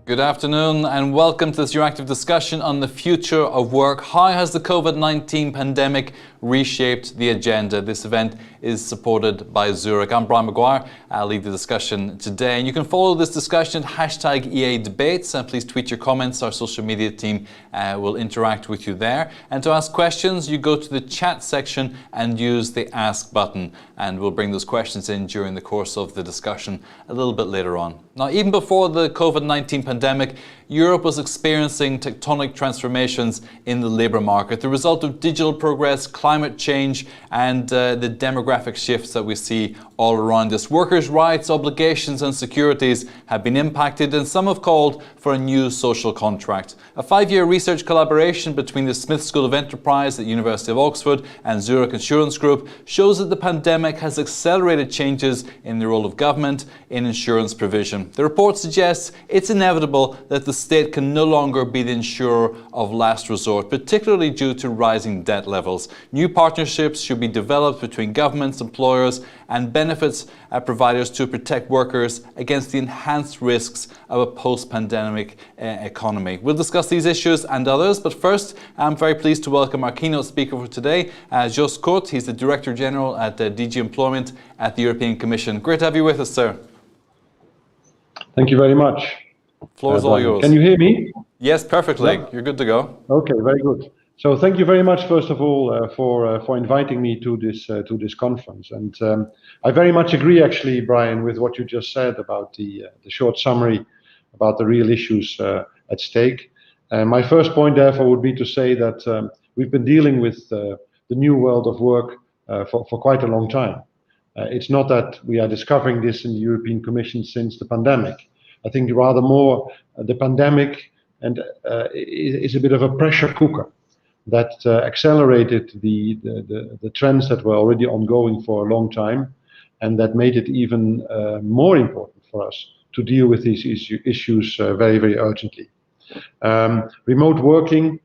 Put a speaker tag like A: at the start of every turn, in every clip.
A: Good afternoon and welcome to this interactive discussion on the future of work. How has the COVID-19 pandemic reshaped the agenda? This event is supported by Zurich. I'm Brian Maguire. I'll lead the discussion today. And you can follow this discussion at hashtag EA Debates. And please tweet your comments. Our social media team will interact with you there. And to ask questions, you go to the chat section and use the Ask button. And we'll bring those questions in during the course of the discussion a little bit later on. Now, even before the COVID-19 pandemic, Europe was experiencing tectonic transformations in the labour market, the result of digital progress, climate change and the demographic shifts that we see all around us. Workers' rights, obligations and securities have been impacted, and some have called for a new social contract. A 5-year research collaboration between the Smith School of Enterprise at the University of Oxford and Zurich Insurance Group shows that the pandemic has accelerated changes in the role of government in insurance provision. The report suggests it's inevitable that the state can no longer be the insurer of last resort, particularly due to rising debt levels. New partnerships should be developed between governments, employers and benefits providers to protect workers against the enhanced risks of a post-pandemic economy. We'll discuss these issues and others, but first I'm very pleased to welcome our keynote speaker for today, Jos Kort. He's the Director General at DG Employment at the European Commission. Great to have you with us, sir.
B: Thank you very much.
A: Floor is all yours.
B: Can you hear me?
A: Yes, perfectly.
B: Yeah.
A: You're good to go.
B: Okay, very good. So thank you very much, first of all, for inviting me to this conference. And I very much agree, actually, Brian, with what you just said about the short summary about the real issues at stake. My first point, therefore, would be to say that we've been dealing with the new world of work for quite a long time. It's not that we are discovering this in the European Commission since the pandemic. I think rather more the pandemic and is a bit of a pressure cooker that accelerated the trends that were already ongoing for a long time, and that made it even more important for us to deal with these issues very, very urgently. Remote working,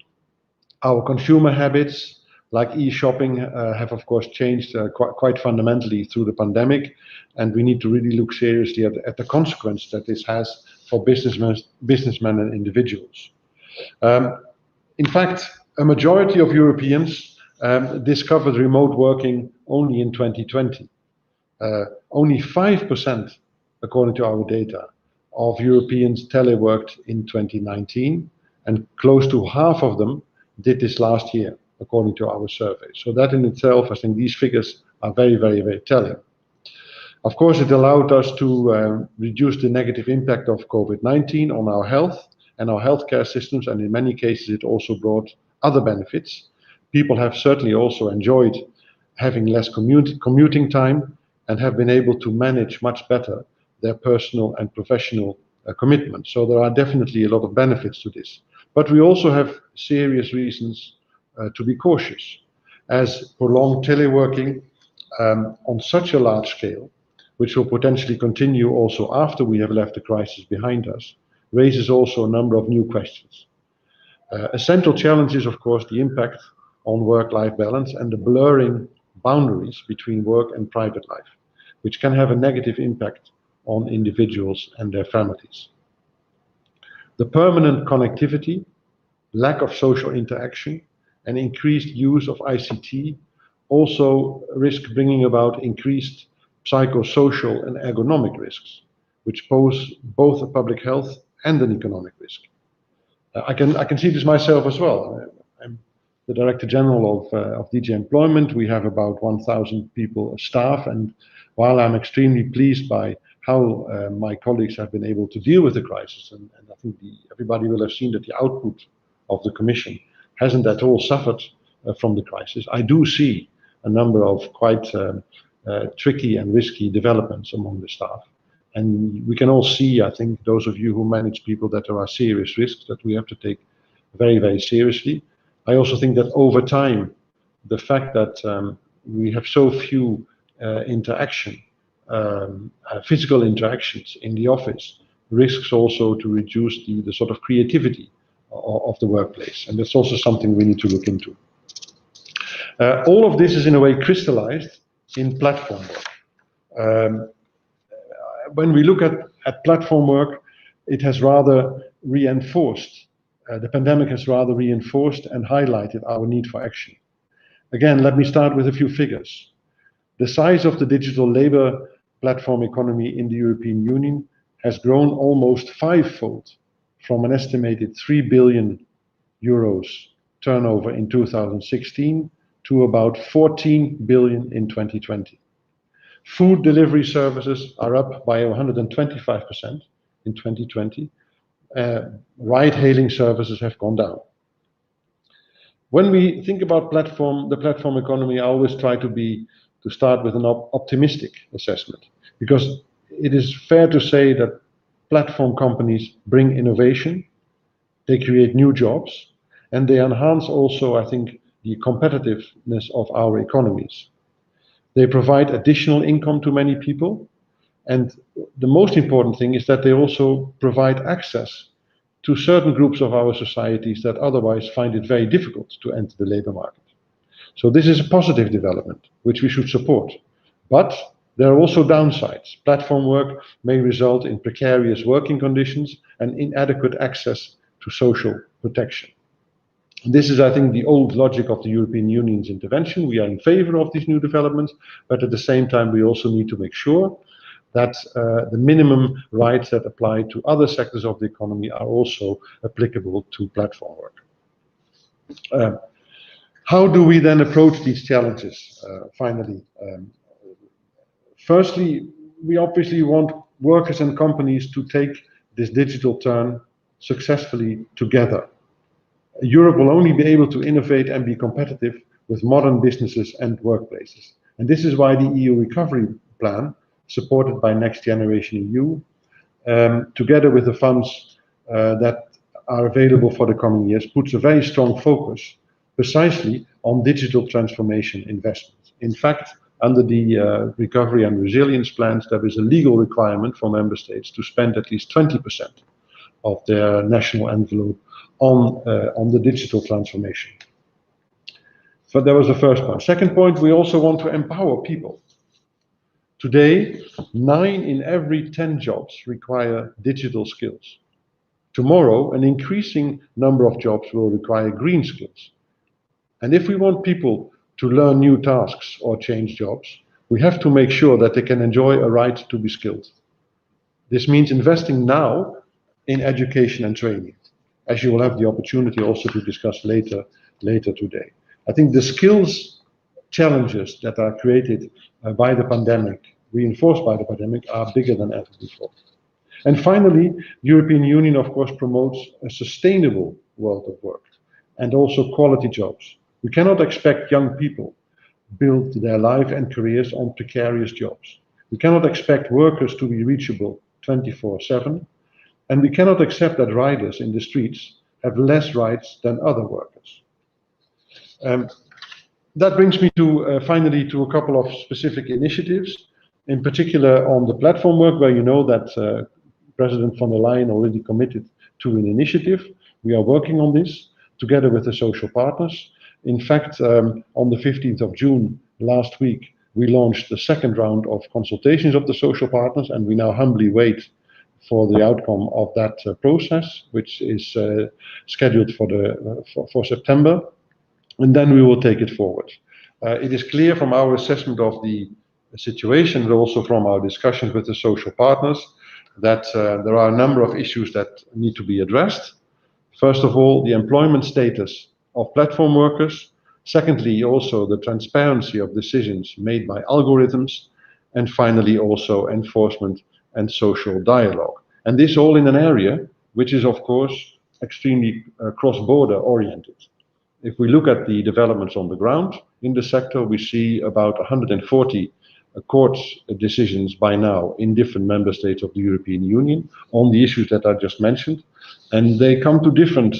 B: our consumer habits, like e-shopping, have of course changed quite fundamentally through the pandemic, and we need to really look seriously at the consequence that this has for businessmen and individuals. In fact, a majority of Europeans discovered remote working only in 2020. Only 5%, according to our data, of Europeans teleworked in 2019, and close to half of them did this last year, according to our survey. So that in itself, I think these figures are very, very, very telling. Of course, it allowed us to reduce the negative impact of COVID-19 on our health and our healthcare systems, and in many cases it also brought other benefits. People have certainly also enjoyed having less commuting time and have been able to manage much better their personal and professional commitments. So there are definitely a lot of benefits to this. But we also have serious reasons to be cautious, as prolonged teleworking on such a large scale, which will potentially continue also after we have left the crisis behind us, raises also a number of new questions. A central challenge is, of course, the impact on work-life balance and the blurring boundaries between work and private life, which can have a negative impact on individuals and their families. The permanent connectivity, lack of social interaction, and increased use of ICT also risk bringing about increased psychosocial and ergonomic risks, which pose both a public health and an economic risk. I can see this myself as well. I'm the Director General of DG Employment. We have about 1,000 people staff, and while I'm extremely pleased by how my colleagues have been able to deal with the crisis, and I think everybody will have seen that the output of the Commission hasn't at all suffered from the crisis, I do see a number of quite tricky and risky developments among the staff. And we can all see, I think, those of you who manage people, that there are serious risks that we have to take very, very seriously. I also think that over time, the fact that we have so few physical interactions in the office risks also to reduce the sort of creativity of the workplace. And that's also something we need to look into. All of this is in a way crystallized in platform work. When we look at platform work, it has rather reinforced, the pandemic has rather reinforced and highlighted our need for action. Again, let me start with a few figures. The size of the digital labor platform economy in the European Union has grown almost fivefold, from an estimated 3 billion euros turnover in 2016 to about 14 billion in 2020. Food delivery services are up by 125% in 2020. Ride-hailing services have gone down. When we think about the platform economy, I always try to start with an optimistic assessment, because it is fair to say that platform companies bring innovation, they create new jobs, and they enhance also, I think, the competitiveness of our economies. They provide additional income to many people, and the most important thing is that they also provide access to certain groups of our societies that otherwise find it very difficult to enter the labor market. So this is a positive development, which we should support. But there are also downsides. Platform work may result in precarious working conditions and inadequate access to social protection. This is, I think, the old logic of the European Union's intervention. We are in favor of these new developments, but at the same time, we also need to make sure that the minimum rights that apply to other sectors of the economy are also applicable to platform work. How do we then approach these challenges, finally? Firstly, we obviously want workers and companies to take this digital turn successfully together. Europe will only be able to innovate and be competitive with modern businesses and workplaces. And this is why the EU Recovery Plan, supported by Next Generation EU, together with the funds that are available for the coming years, puts a very strong focus precisely on digital transformation investments. In fact, under the recovery and resilience plans, there is a legal requirement for member states to spend at least 20% of their national envelope on the digital transformation. So that was the first point. Second point, we also want to empower people. Today, 9 in every 10 jobs require digital skills. Tomorrow, an increasing number of jobs will require green skills. And if we want people to learn new tasks or change jobs, we have to make sure that they can enjoy a right to be skilled. This means investing now in education and training, as you will have the opportunity also to discuss later today. I think the skills challenges that are created by the pandemic, reinforced by the pandemic, are bigger than ever before. And finally, the European Union, of course, promotes a sustainable world of work and also quality jobs. We cannot expect young people build their life and careers on precarious jobs. We cannot expect workers to be reachable 24/7, and we cannot accept that riders in the streets have less rights than other workers. That brings me to finally to a couple of specific initiatives, in particular on the platform work, where you know that President von der Leyen already committed to an initiative. We are working on this together with the social partners. In fact, on the 15th of June last week, we launched the second round of consultations of the social partners, and we now humbly wait for the outcome of that process, which is scheduled for September, and then we will take it forward. It is clear from our assessment of the situation, but also from our discussions with the social partners, that there are a number of issues that need to be addressed. First of all, the employment status of platform workers. Secondly, also the transparency of decisions made by algorithms. And finally, also enforcement and social dialogue. And this all in an area which is, of course, extremely cross-border oriented. If we look at the developments on the ground in the sector, we see about 140 court decisions by now in different member states of the European Union on the issues that I just mentioned. And they come to different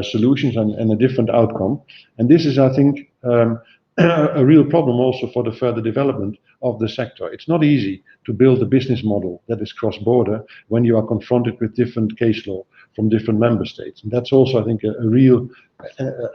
B: solutions and a different outcome. And this is, I think, a real problem also for the further development of the sector. It's not easy to build a business model that is cross-border when you are confronted with different case law from different member states. And that's also, I think, a real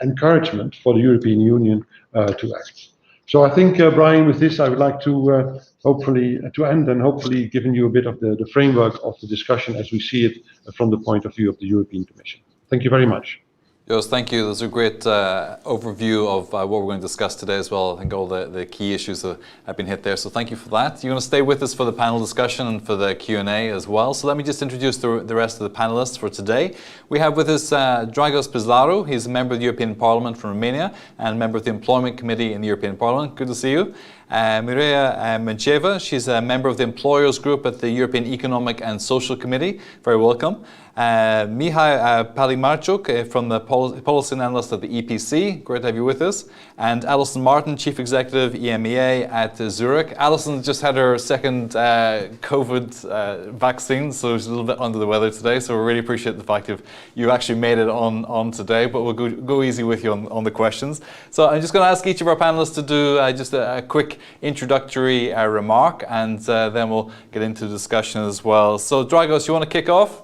B: encouragement for the European Union to act. So I think, Brian, with this, I would like to hopefully to end and hopefully giving you a bit of the framework of the discussion as we see it from the point of view of the European Commission. Thank you very much.
A: Joost, thank you. That's a great overview of what we're going to discuss today as well. I think all the key issues that have been hit there. So thank you for that. You're going to stay with us for the panel discussion and for the Q&A as well. So let me just introduce the rest of the panelists for today. We have with us Dragos Pizlaru. He's a member of the European Parliament from Romania and member of the Employment Committee in the European Parliament. Good to see you. Mireia Mencheva, she's a member of the Employers Group at the European Economic and Social Committee. Very welcome. Mihai Palimarchuk from the Policy Analyst at the EPC. Great to have you with us. And Alison Martin, Chief Executive EMEA at Zurich. Alison just had her second COVID vaccine, so she's a little bit under the weather today. So we really appreciate the fact you actually made it on today, but we'll go easy with you on the questions. So I'm just going to ask each of our panelists to do just a quick introductory remark, and then we'll get into the discussion as well. So Dragos, you want to kick off?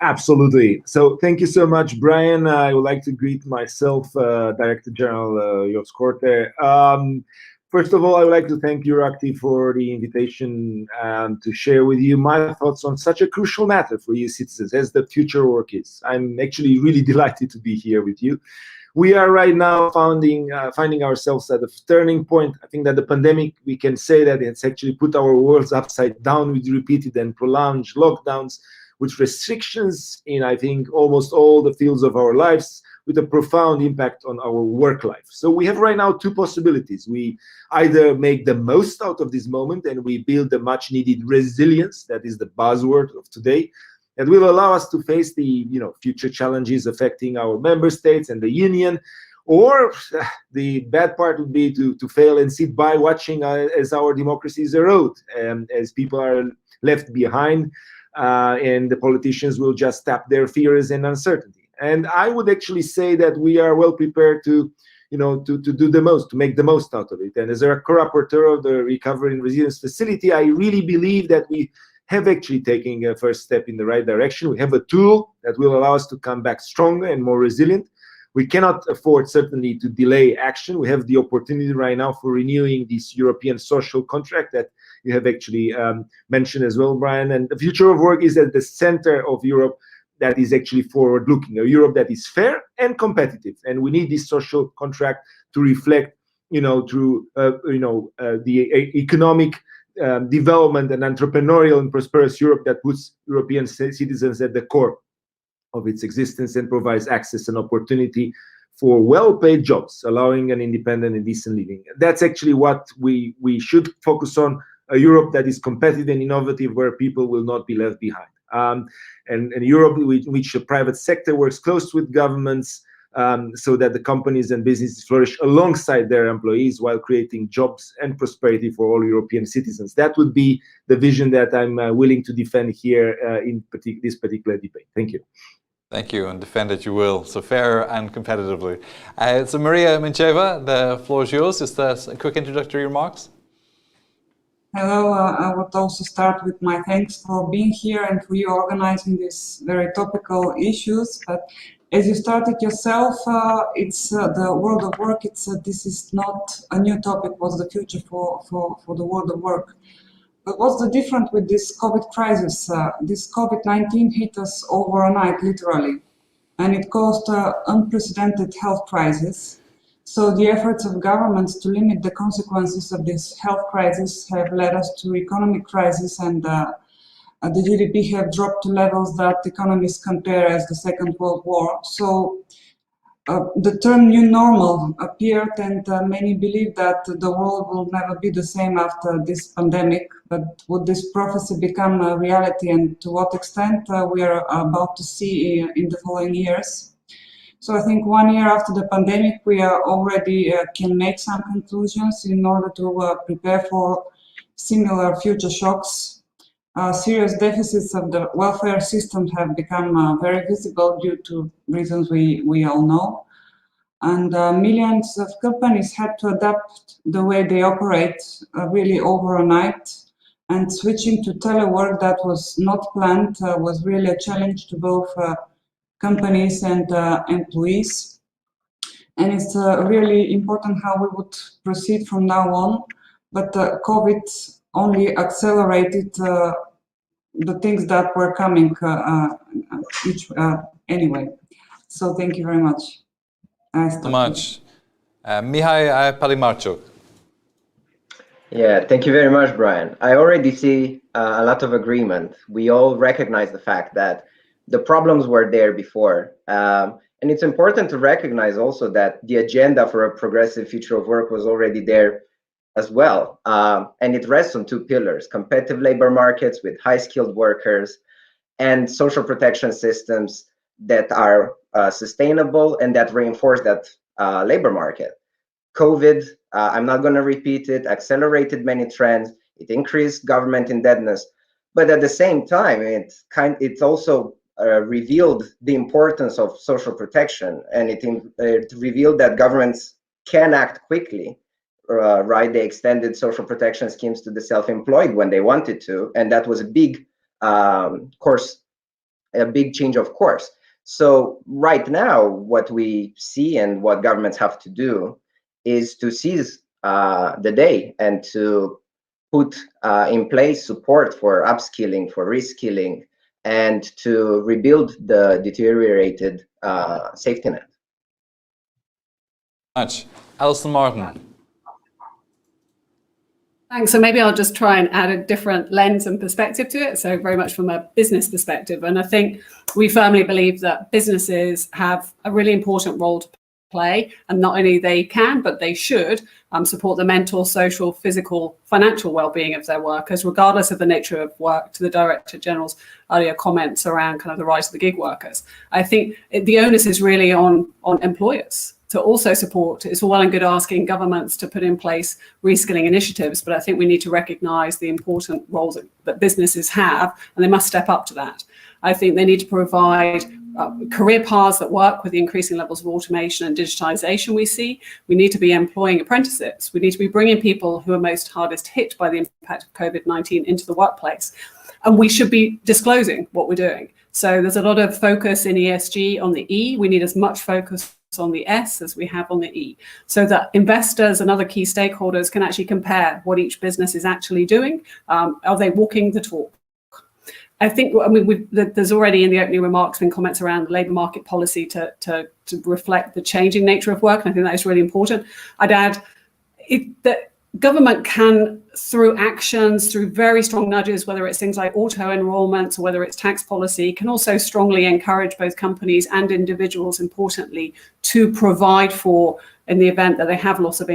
C: Absolutely. So thank you so much, Brian. I would like to greet myself, Director General Joost Korte. First of all, I would like to thank Euractiv for the invitation to share with you my thoughts on such a crucial matter for you citizens as the future work is. I'm actually really delighted to be here with you. We are right now finding ourselves at a turning point. I think that the pandemic, we can say that it's actually put our worlds upside down with repeated and prolonged lockdowns, with restrictions in, I think, almost all the fields of our lives, with a profound impact on our work life. So we have right now two possibilities. We either make the most out of this moment and we build the much needed resilience, that is the buzzword of today, that will allow us to face the future challenges affecting our member states and the union. Or the bad part would be to fail and sit by watching as our democracies erode, as people are left behind, and the politicians will just tap their fears and uncertainty. And I would actually say that we are well prepared to do the most, to make the most out of it. And as a co-rapporteur of the Recovery and Resilience Facility, I really believe that we have actually taken a first step in the right direction. We have a tool that will allow us to come back stronger and more resilient. We cannot afford, certainly, to delay action. We have the opportunity right now for renewing this European social contract that you have actually mentioned as well, Brian. And the future of work is at the center of Europe that is actually forward-looking, a Europe that is fair and competitive. And we need this social contract to reflect, through the economic development and entrepreneurial and prosperous Europe that puts European citizens at the core of its existence and provides access and opportunity for well-paid jobs, allowing an independent and decent living. That's actually what we should focus on, a Europe that is competitive and innovative, where people will not be left behind. And Europe in which the private sector works close with governments, so that the companies and businesses flourish alongside their employees while creating jobs and prosperity for all European citizens. That would be the vision that I'm willing to defend here in this particular debate. Thank you.
A: Thank you, and defend it you will, so fair and competitively. So Mireia Mencheva, the floor is yours. Just a quick introductory remarks.
D: Hello, I would also start with my thanks for being here and for you organizing these very topical issues. But as you started yourself, it's the world of work. This is not a new topic. What's the future for the world of work? But what's the difference with this COVID crisis? This COVID-19 hit us overnight, literally, and it caused an unprecedented health crisis. So the efforts of governments to limit the consequences of this health crisis have led us to economic crisis, and the GDP have dropped to levels that economists compare as the Second World War. So the term new normal appeared, and many believe that the world will never be the same after this pandemic. But would this prophecy become a reality, and to what extent we are about to see in the following years? So I think 1 year after the pandemic, we are already can make some conclusions in order to prepare for similar future shocks. Serious deficits of the welfare system have become very visible due to reasons we all know. And millions of companies had to adapt the way they operate really overnight. And switching to telework that was not planned was really a challenge to both companies and employees. and it's really important how we would proceed from now on. But COVID only accelerated the things that were coming anyway. So thank you very much.
A: So much. Mihai Palimarchuk.
E: Yeah, thank you very much, Brian. I already see a lot of agreement. We all recognize the fact that the problems were there before. And it's important to recognize also that the agenda for a progressive future of work was already there as well. And it rests on two pillars: competitive labor markets with high-skilled workers and social protection systems that are sustainable and that reinforce that labor market. COVID, I'm not going to repeat it, accelerated many trends. It increased government indebtedness, but at the same time, it also revealed the importance of social protection, and it revealed that governments can act quickly. Right, they extended social protection schemes to the self-employed when they wanted to, and that was a big a big change of course. So right now, what we see and what governments have to do is to seize the day and to put in place support for upskilling, for reskilling, and to rebuild the deteriorated safety net.
A: Much. Alison Martin.
F: Thanks. So maybe I'll just try and add a different lens and perspective to it. So very much from a business perspective. And I think we firmly believe that businesses have a really important role to play, and not only they can, but they should support the mental, social, physical, financial well-being of their workers, regardless of the nature of work, to the Director General's earlier comments around kind of the rise of the gig workers. I think the onus is really on employers to also support. It's all well and good asking governments to put in place reskilling initiatives, but I think we need to recognise the important roles that businesses have, and they must step up to that. I think they need to provide career paths that work with the increasing levels of automation and digitalisation we see. We need to be employing apprentices. We need to be bringing people who are most hardest hit by the impact of COVID-19 into the workplace. And we should be disclosing what we're doing. So there's a lot of focus in ESG on the E. We need as much focus on the S as we have on the E, so that investors and other key stakeholders can actually compare what each business is actually doing. Are they walking the talk? I think, there's already in the opening remarks been comments around labour market policy to reflect the changing nature of work, and I think that is really important. I'd add that government can, through actions, through very strong nudges, whether it's things like auto enrolments or whether it's tax policy, can also strongly encourage both companies and individuals, importantly, to provide for, in the event that they have loss of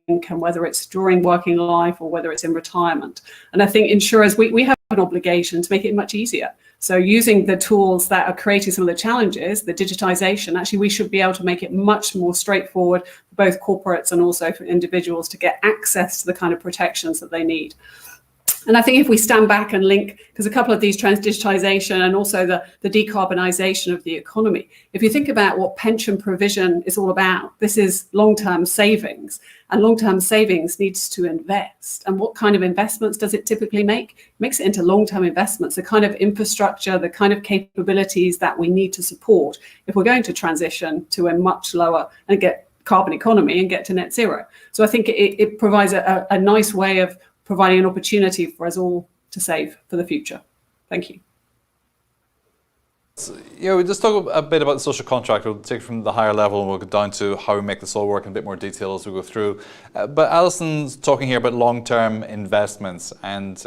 F: income, whether it's during working life or whether it's in retirement. And I think insurers, we have an obligation to make it much easier. So using the tools that are creating some of the challenges, the digitization, actually we should be able to make it much more straightforward for both corporates and also for individuals to get access to the kind of protections that they need. And I think if we stand back and link, because a couple of these trends, digitization and also the decarbonisation of the economy, if you think about what pension provision is all about, this is long-term savings, and long-term savings needs to invest. And what kind of investments does it typically make? It makes it into long-term investments, the kind of infrastructure, the kind of capabilities that we need to support if we're going to transition to a much lower and get carbon economy and get to net zero. So I think it provides a nice way of providing an opportunity for us all to save for the future. Thank you.
A: So, we'll just talk a bit about the social contract. We'll take it from the higher level and we'll go down to how we make this all work in a bit more detail as we go through. But Alison's talking here about long-term investments and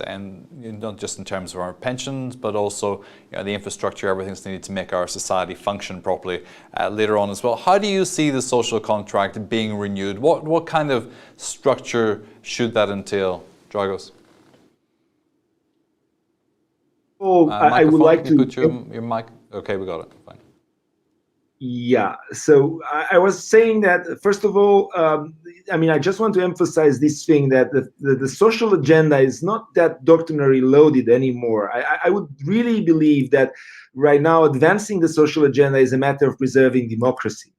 A: not just in terms of our pensions, but also the infrastructure, everything that's needed to make our society function properly later on as well. How do you see the social contract being renewed? What kind of structure should that entail? Dragos.
C: Oh, I would like to
A: put your mic. Okay, we got it. Fine.
C: Yeah. So I was saying that first of all, I just want to emphasize this thing that the social agenda is not that doctrinally loaded anymore. I would really believe that right now advancing the social agenda is a matter of preserving democracy.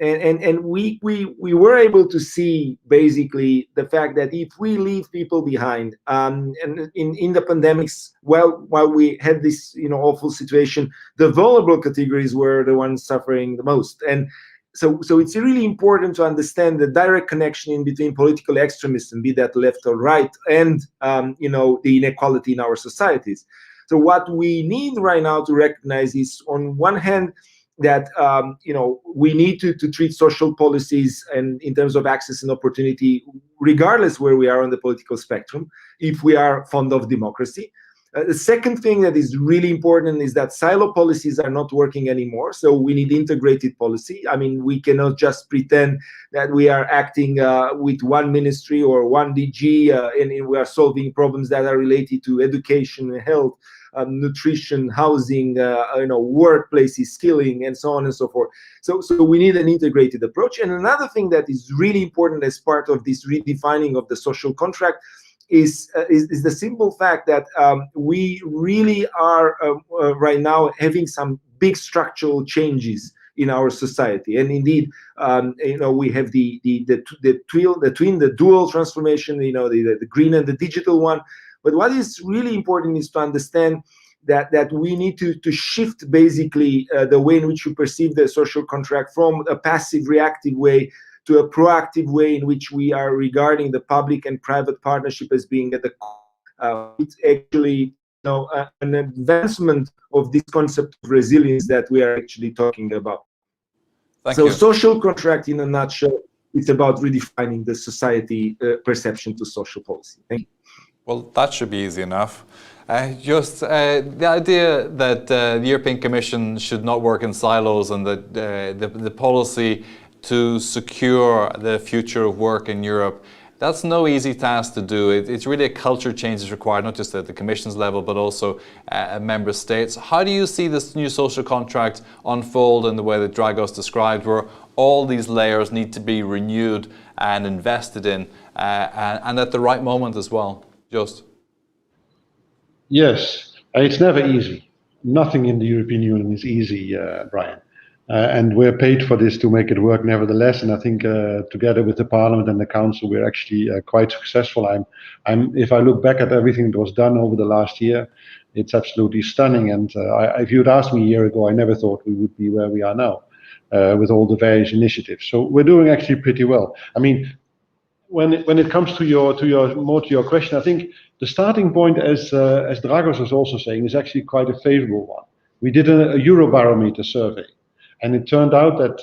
C: And we were able to see basically the fact that if we leave people behind, and in the pandemics, while we had this awful situation, the vulnerable categories were the ones suffering the most. And so it's really important to understand the direct connection in between political extremism, be that left or right, and the inequality in our societies. So what we need right now to recognize is, on one hand, that we need to treat social policies and in terms of access and opportunity, regardless where we are on the political spectrum, if we are fond of democracy. The second thing that is really important is that silo policies are not working anymore. So we need integrated policy. I mean, we cannot just pretend that we are acting with one ministry or one DG and we are solving problems that are related to education, health, nutrition, housing, workplaces, skilling, and so on and so forth. So we need an integrated approach. And another thing that is really important as part of this redefining of the social contract is the simple fact that we really are right now having some big structural changes in our society, and indeed, we have the dual transformation, the green and the digital one. But what is really important is to understand that we need to shift basically the way in which you perceive the social contract from a passive, reactive way to a proactive way in which we are regarding the public and private partnership as being at the core. It's actually an advancement of this concept of resilience that we are actually talking about.
A: Thank you.
C: Social contract, in a nutshell, it's about redefining the society perception to social policy. Thank you.
A: Well, that should be easy enough. The idea that the European Commission should not work in silos, and that the policy to secure the future of work in Europe, that's no easy task to do. It's really a culture change is required, not just at the Commission's level, but also at member states. How do you see this new social contract unfold in the way that Dragos described, where all these layers need to be renewed and invested in, and at the right moment as well? Just.
B: Yes, it's never easy. Nothing in the European Union is easy, Brian. And we're paid for this to make it work nevertheless. And I think together with the Parliament and the Council, we're actually quite successful. If I look back at everything that was done over the last year, it's absolutely stunning. And if you'd asked me a year ago, I never thought we would be where we are now with all the various initiatives. So we're doing actually pretty well. I mean, when it comes to your question, I think the starting point, as Dragos was also saying, is actually quite a favorable one. We did a Eurobarometer survey. And it turned out that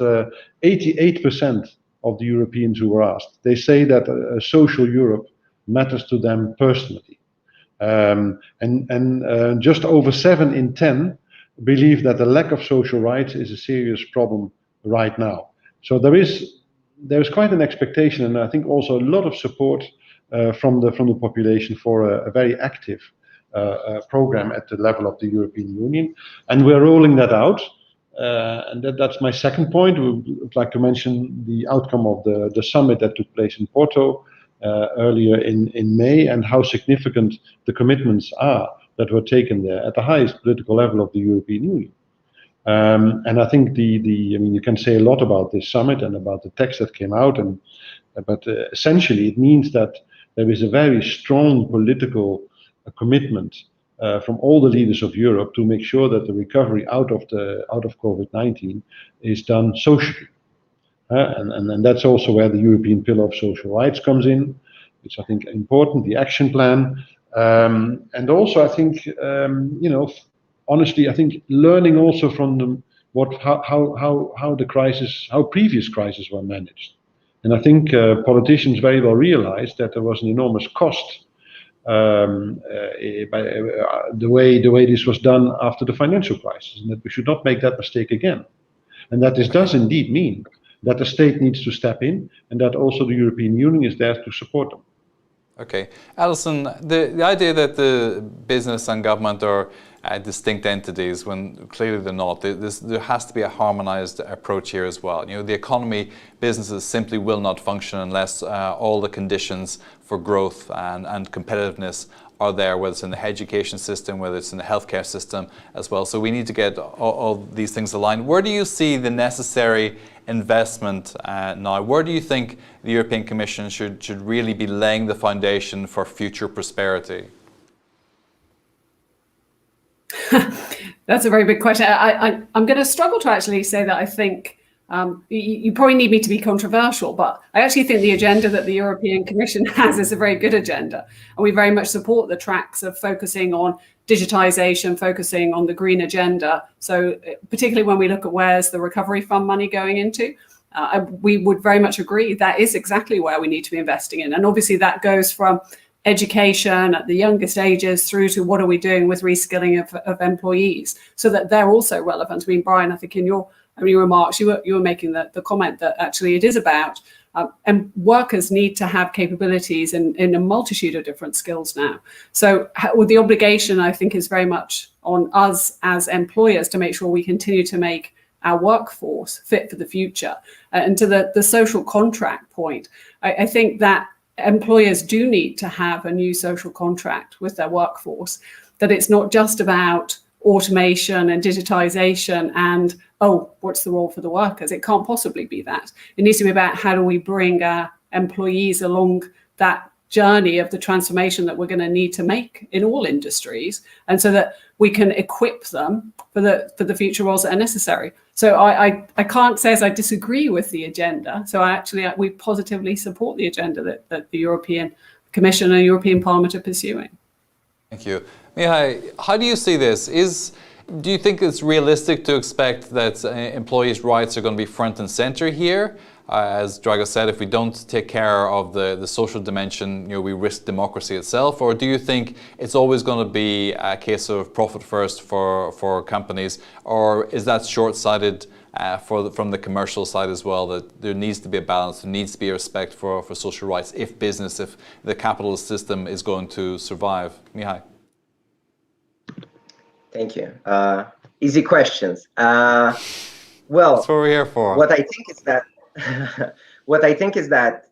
B: 88% of the Europeans who were asked, they say that a social Europe matters to them personally. And just over 7 in 10 believe that the lack of social rights is a serious problem right now. So there is quite an expectation, and I think also a lot of support from the population for a very active program at the level of the European Union. And we're rolling that out. And that's my second point. We would like to mention the outcome of the summit that took place in Porto earlier in May, and how significant the commitments are that were taken there at the highest political level of the European Union. And I think you can say a lot about this summit and about the text that came out, but essentially it means that there is a very strong political commitment from all the leaders of Europe to make sure that the recovery out of COVID-19 is done socially. And that's also where the European Pillar of Social Rights comes in, which I think is important, the action plan. And also I think, honestly, I think learning also from how previous crises were managed. And I think politicians very well realized that there was an enormous cost by the way this was done after the financial crisis, and that we should not make that mistake again. And that this does indeed mean that the state needs to step in, and that also the European Union is there to support them.
A: Okay. Alison, the idea that the business and government are distinct entities, when clearly they're not, there has to be a harmonized approach here as well. The economy, businesses simply will not function unless all the conditions for growth and competitiveness are there, whether it's in the education system, whether it's in the healthcare system as well. So we need to get all these things aligned. Where do you see the necessary investment now? Where do you think the European Commission should really be laying the foundation for future prosperity?
F: That's a very big question. I'm going to struggle to actually say that I think You probably need me to be controversial, but I actually think the agenda that the European Commission has is a very good agenda. And we very much support the tracks of focusing on digitization, focusing on the green agenda. So particularly when we look at where's the recovery fund money going into, we would very much agree that is exactly where we need to be investing in. And obviously that goes from education at the youngest ages through to what are we doing with reskilling of employees so that they're also relevant. I mean, Brian, I think in your remarks, you were making the comment that actually it is about and workers need to have capabilities in a multitude of different skills now. So the obligation, I think, is very much on us as employers to make sure we continue to make our workforce fit for the future. And to the social contract point, I think that employers do need to have a new social contract with their workforce, that it's not just about automation and digitization and, oh, what's the role for the workers? It can't possibly be that. It needs to be about how do we bring our employees along that journey of the transformation that we're going to need to make in all industries, and so that we can equip them for the future roles that are necessary. So I can't say as I disagree with the agenda. So we positively support the agenda that the European Commission and European Parliament are pursuing.
A: Thank you. Mihai, how do you see this? Do you think it's realistic to expect that employees' rights are going to be front and center here? As Drago said, if we don't take care of the social dimension, we risk democracy itself. Or do you think it's always going to be a case of profit first for companies? Or is that short-sighted from the commercial side as well, that there needs to be a balance, there needs to be a respect for social rights if the capitalist system is going to survive? Mihai.
E: Thank you. Easy questions. Well,
A: that's what we're here for.
E: What I think is that,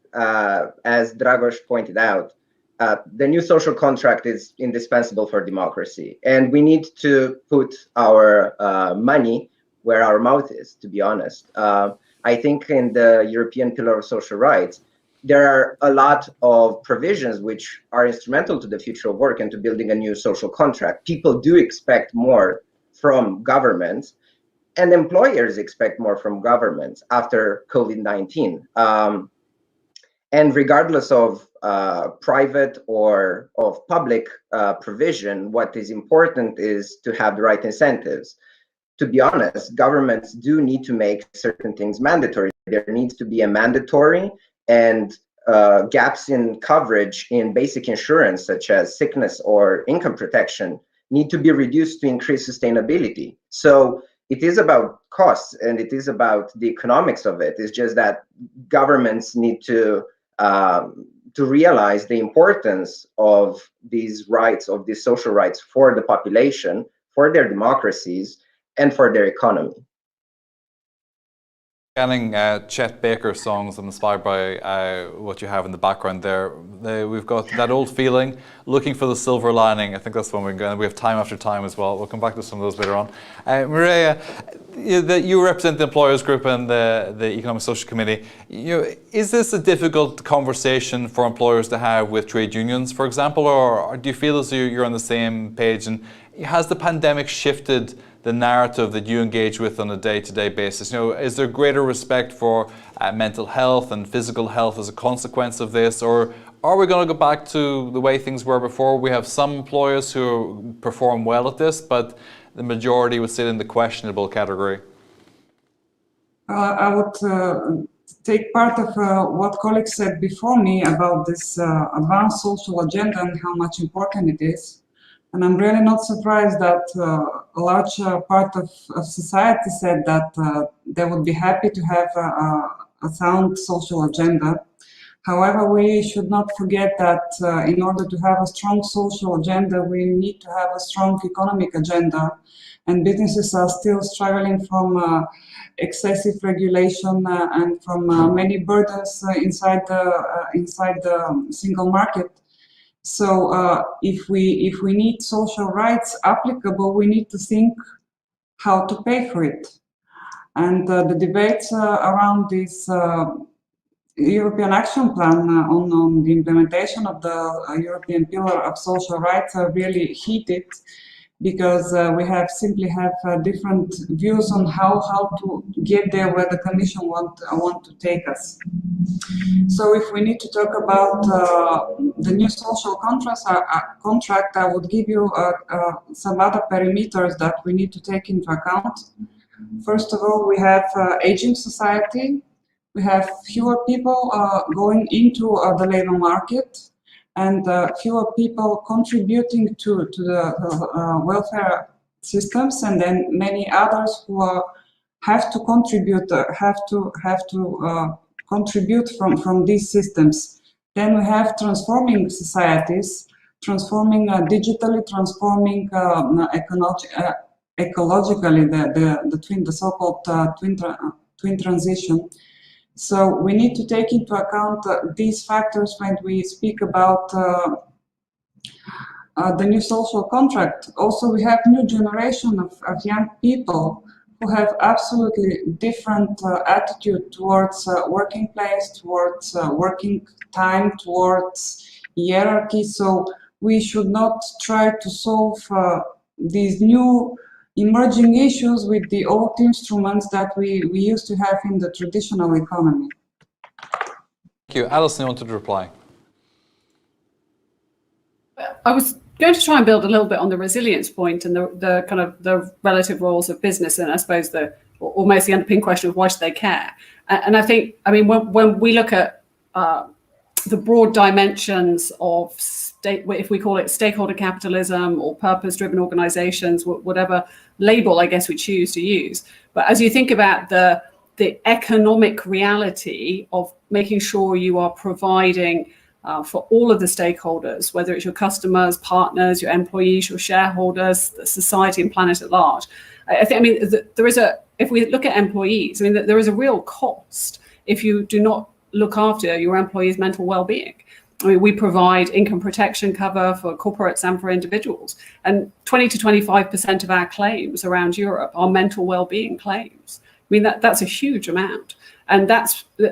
E: as Dragos pointed out, the new social contract is indispensable for democracy, and we need to put our money where our mouth is, to be honest. I think in the European Pillar of Social Rights, there are a lot of provisions which are instrumental to the future of work and to building a new social contract. People do expect more from governments, and employers expect more from governments after COVID-19. And regardless of private or of public provision, what is important is to have the right incentives. To be honest, governments do need to make certain things mandatory. There needs to be a mandatory, and gaps in coverage in basic insurance, such as sickness or income protection, need to be reduced to increase sustainability. So it is about costs and it is about the economics of it. It's just that governments need to realize the importance of these rights, of these social rights for the population, for their democracies, and for their economy.
A: Scanning Chet Baker songs, I'm inspired by what you have in the background there. We've got that old feeling, looking for the silver lining. I think that's when we're going. We have time after time as well. We'll come back to some of those later on. Maria, you represent the employers group and the Economic Social Committee. Is this a difficult conversation for employers to have with trade unions, for example, or do you feel as though you're on the same page? And has the pandemic shifted the narrative that you engage with on a day-to-day basis? Is there greater respect for mental health and physical health as a consequence of this, or are we going to go back to the way things were before? We have some employers who perform well at this, but the majority would sit in the questionable category.
D: I would take part of what colleagues said before me about this advanced social agenda and how much important it is. And I'm really not surprised that a large part of society said that they would be happy to have a sound social agenda. However, we should not forget that in order to have a strong social agenda, we need to have a strong economic agenda. And businesses are still struggling from excessive regulation and from many burdens inside the single market. So if we need social rights applicable, we need to think how to pay for it. And the debates around this European Action Plan on the implementation of the European Pillar of Social Rights are really heated. because we simply have different views on how to get there where the Commission want to take us. So if we need to talk about the new social contract, I would give you some other parameters that we need to take into account. First of all, we have aging society. We have fewer people going into the labor market, and fewer people contributing to the welfare systems, and then many others who have to contribute, contribute from these systems. Then we have transforming societies, transforming digitally, transforming ecologically, the so-called twin transition. So we need to take into account these factors when we speak about the new social contract. Also, we have new generation of young people who have absolutely different attitude towards working place, towards working time, towards hierarchy. So we should not try to solve these new emerging issues with the old instruments that we used to have in the traditional economy.
A: Thank you. Alison, you wanted to reply?
F: I was going to try and build a little bit on the resilience point and the kind of the relative roles of business, and I suppose almost the underpinning question of why should they care? And I think, I mean, when we look at the broad dimensions of state, if we call it stakeholder capitalism or purpose-driven organizations, whatever label I guess we choose to use. But as you think about the economic reality of making sure you are providing for all of the stakeholders, whether it's your customers, partners, your employees, your shareholders, the society and planet at large. I think, I mean, there is if we look at employees, I mean, there is a real cost if you do not look after your employees' mental well-being. I mean, we provide income protection cover for corporates and for individuals, and 20 to 25% of our claims around Europe are mental well-being claims. I mean, that's a huge amount. And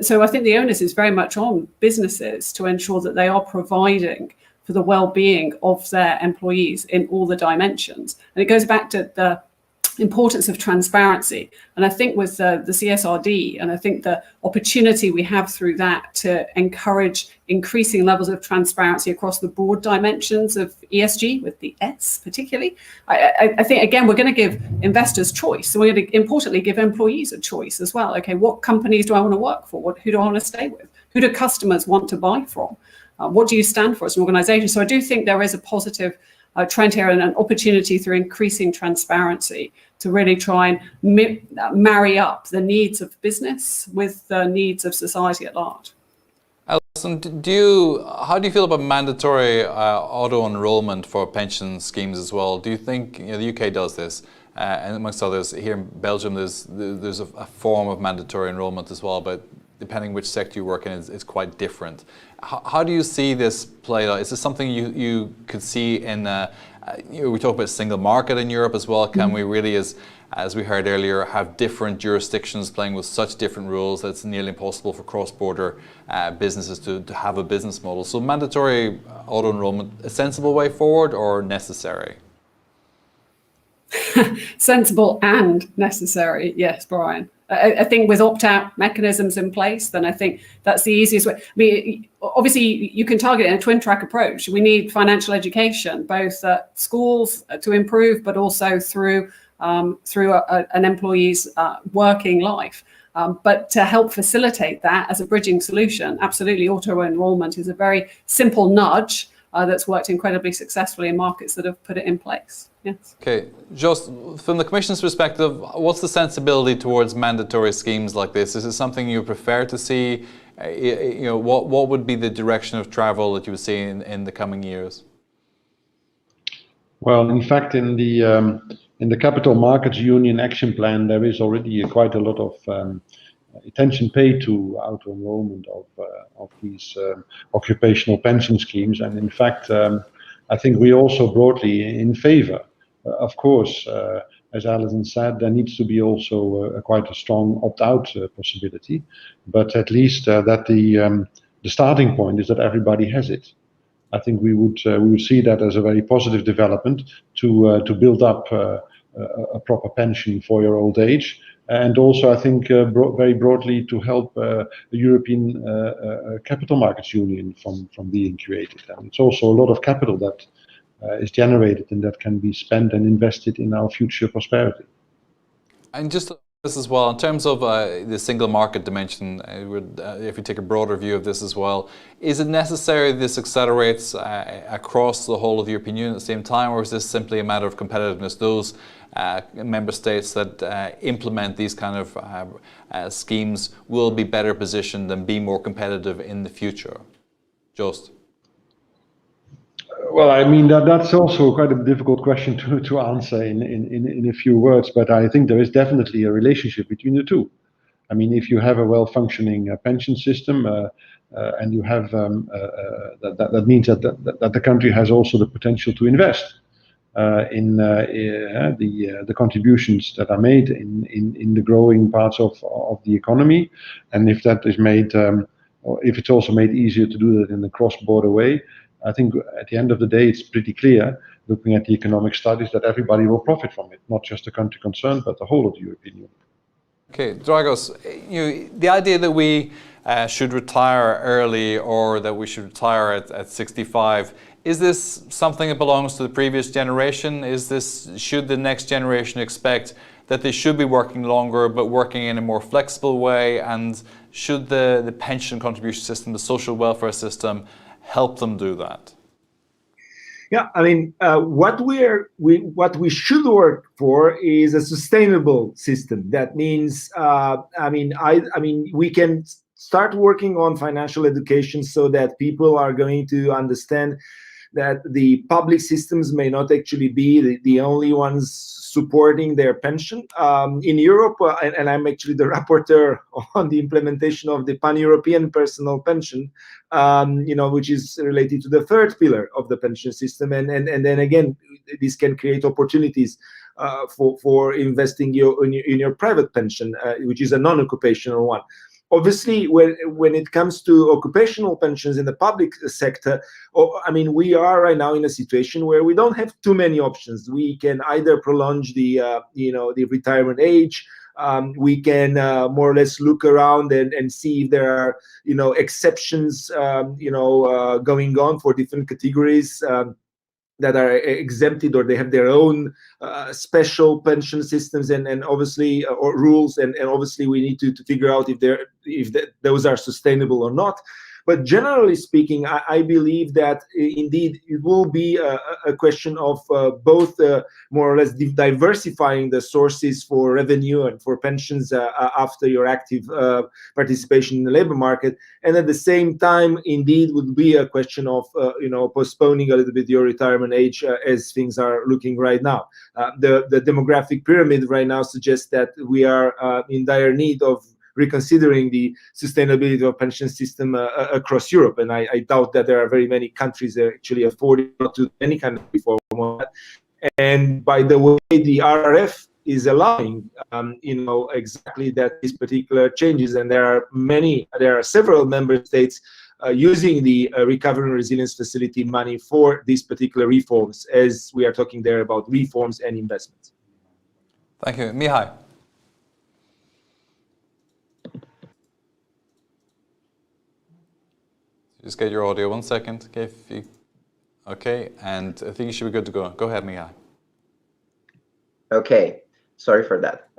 F: so I think the onus is very much on businesses to ensure that they are providing for the well-being of their employees in all the dimensions. And it goes back to the importance of transparency. And I think with the CSRD, and I think the opportunity we have through that to encourage increasing levels of transparency across the broad dimensions of ESG, with the S particularly, I think, again, we're going to give investors choice. So we're going to importantly give employees a choice as well. Okay, what companies do I want to work for? Who do I want to stay with? Who do customers want to buy from? What do you stand for as an organization? So I do think there is a positive trend here and an opportunity through increasing transparency to really try and marry up the needs of business with the needs of society at large.
A: Alison, how do you feel about mandatory auto-enrollment for pension schemes as well? Do you think, the UK does this, and amongst others, here in Belgium there's a form of mandatory enrollment as well, but depending which sector you work in, it's quite different. How do you see this played out? Is this something you could see in, we talk about single market in Europe as well. Can we really, as we heard earlier, have different jurisdictions playing with such different rules that it's nearly impossible for cross-border businesses to have a business model? So mandatory auto-enrollment, a sensible way forward or necessary?
F: Sensible and necessary, yes, Brian. I think with opt-out mechanisms in place, then I think that's the easiest way. I mean, obviously, you can target it in a twin-track approach. We need financial education, both at schools to improve, but also through an employee's working life. But to help facilitate that as a bridging solution, absolutely, auto-enrollment is a very simple nudge that's worked incredibly successfully in markets that have put it in place. Yes. Okay,
A: just from the Commission's perspective, what's the sensibility towards mandatory schemes like this? Is it something you prefer to see? What would be the direction of travel that you would see in the coming years?
B: Well, in fact, in the Capital Markets Union Action Plan, there is already quite a lot of attention paid to auto-enrollment of these occupational pension schemes, and in fact, I think we're also broadly in favor. Of course, as Alison said, there needs to be also quite a strong opt-out possibility, but at least that the starting point is that everybody has it. I think we would see that as a very positive development to build up a proper pension for your old age, and also I think very broadly to help the European Capital Markets Union from being created. And it's also a lot of capital that is generated and that can be spent and invested in our future prosperity.
A: And just this as well, in terms of the single market dimension, if you take a broader view of this as well, is it necessary this accelerates across the whole of the European Union at the same time, or is this simply a matter of competitiveness? Those member states that implement these kind of schemes will be better positioned and be more competitive in the future? Just.
B: Well, I mean, that's also quite a difficult question to answer in a few words, but I think there is definitely a relationship between the two. I mean, if you have a well-functioning pension system, and you have that means that the country has also the potential to invest in the contributions that are made in the growing parts of the economy, and if that is made, or if it's also made easier to do that in a cross-border way, I think at the end of the day, it's pretty clear, looking at the economic studies, that everybody will profit from it, not just the country concerned, but the whole of the European Union.
A: Okay, Dragos, the idea that we should retire early or that we should retire at 65, is this something that belongs to the previous generation? Should the next generation expect that they should be working longer but working in a more flexible way? And should the pension contribution system, the social welfare system, help them do that?
C: Yeah, I mean, what we should work for is a sustainable system. That means, I mean, we can start working on financial education so that people are going to understand that the public systems may not actually be the only ones supporting their pension. In Europe, and I'm actually the rapporteur on the implementation of the pan-European personal pension, which is related to the third pillar of the pension system. And then again, this can create opportunities for investing in your private pension, which is a non-occupational one. Obviously, when it comes to occupational pensions in the public sector, I mean, we are right now in a situation where we don't have too many options. We can either prolong the retirement age. We can more or less look around and see if there are exceptions going on for different categories that are exempted, or they have their own special pension systems and obviously or rules, and obviously we need to figure out if those are sustainable or not. But generally speaking, I believe that indeed it will be a question of both more or less diversifying the sources for revenue and for pensions after your active participation in the labor market, and at the same time, indeed, would be a question of postponing a little bit your retirement age as things are looking right now. The demographic pyramid right now suggests that we are in dire need of reconsidering the sustainability of pension system across Europe, and I doubt that there are very many countries that actually afford to do any kind of reform on that. And by the way, the RRF is allowing, exactly that these particular changes, and there are several member states using the Recovery and Resilience Facility money for these particular reforms, as we are talking there about reforms and investments.
A: Thank you. Mihai. Just get your audio 1 second. Okay, and I think you should be good to go. Go ahead, Mihai.
E: Okay, sorry for that.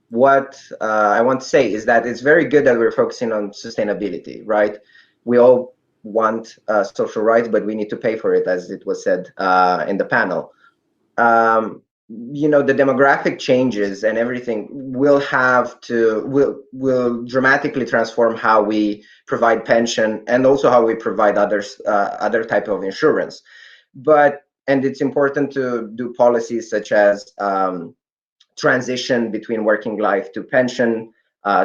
E: What I want to say is that it's very good that we're focusing on sustainability, right? We all want social rights, but we need to pay for it, as it was said in the panel. The demographic changes and everything will dramatically transform how we provide pension and also how we provide other type of insurance. And it's important to do policies such as transition between working life to pension,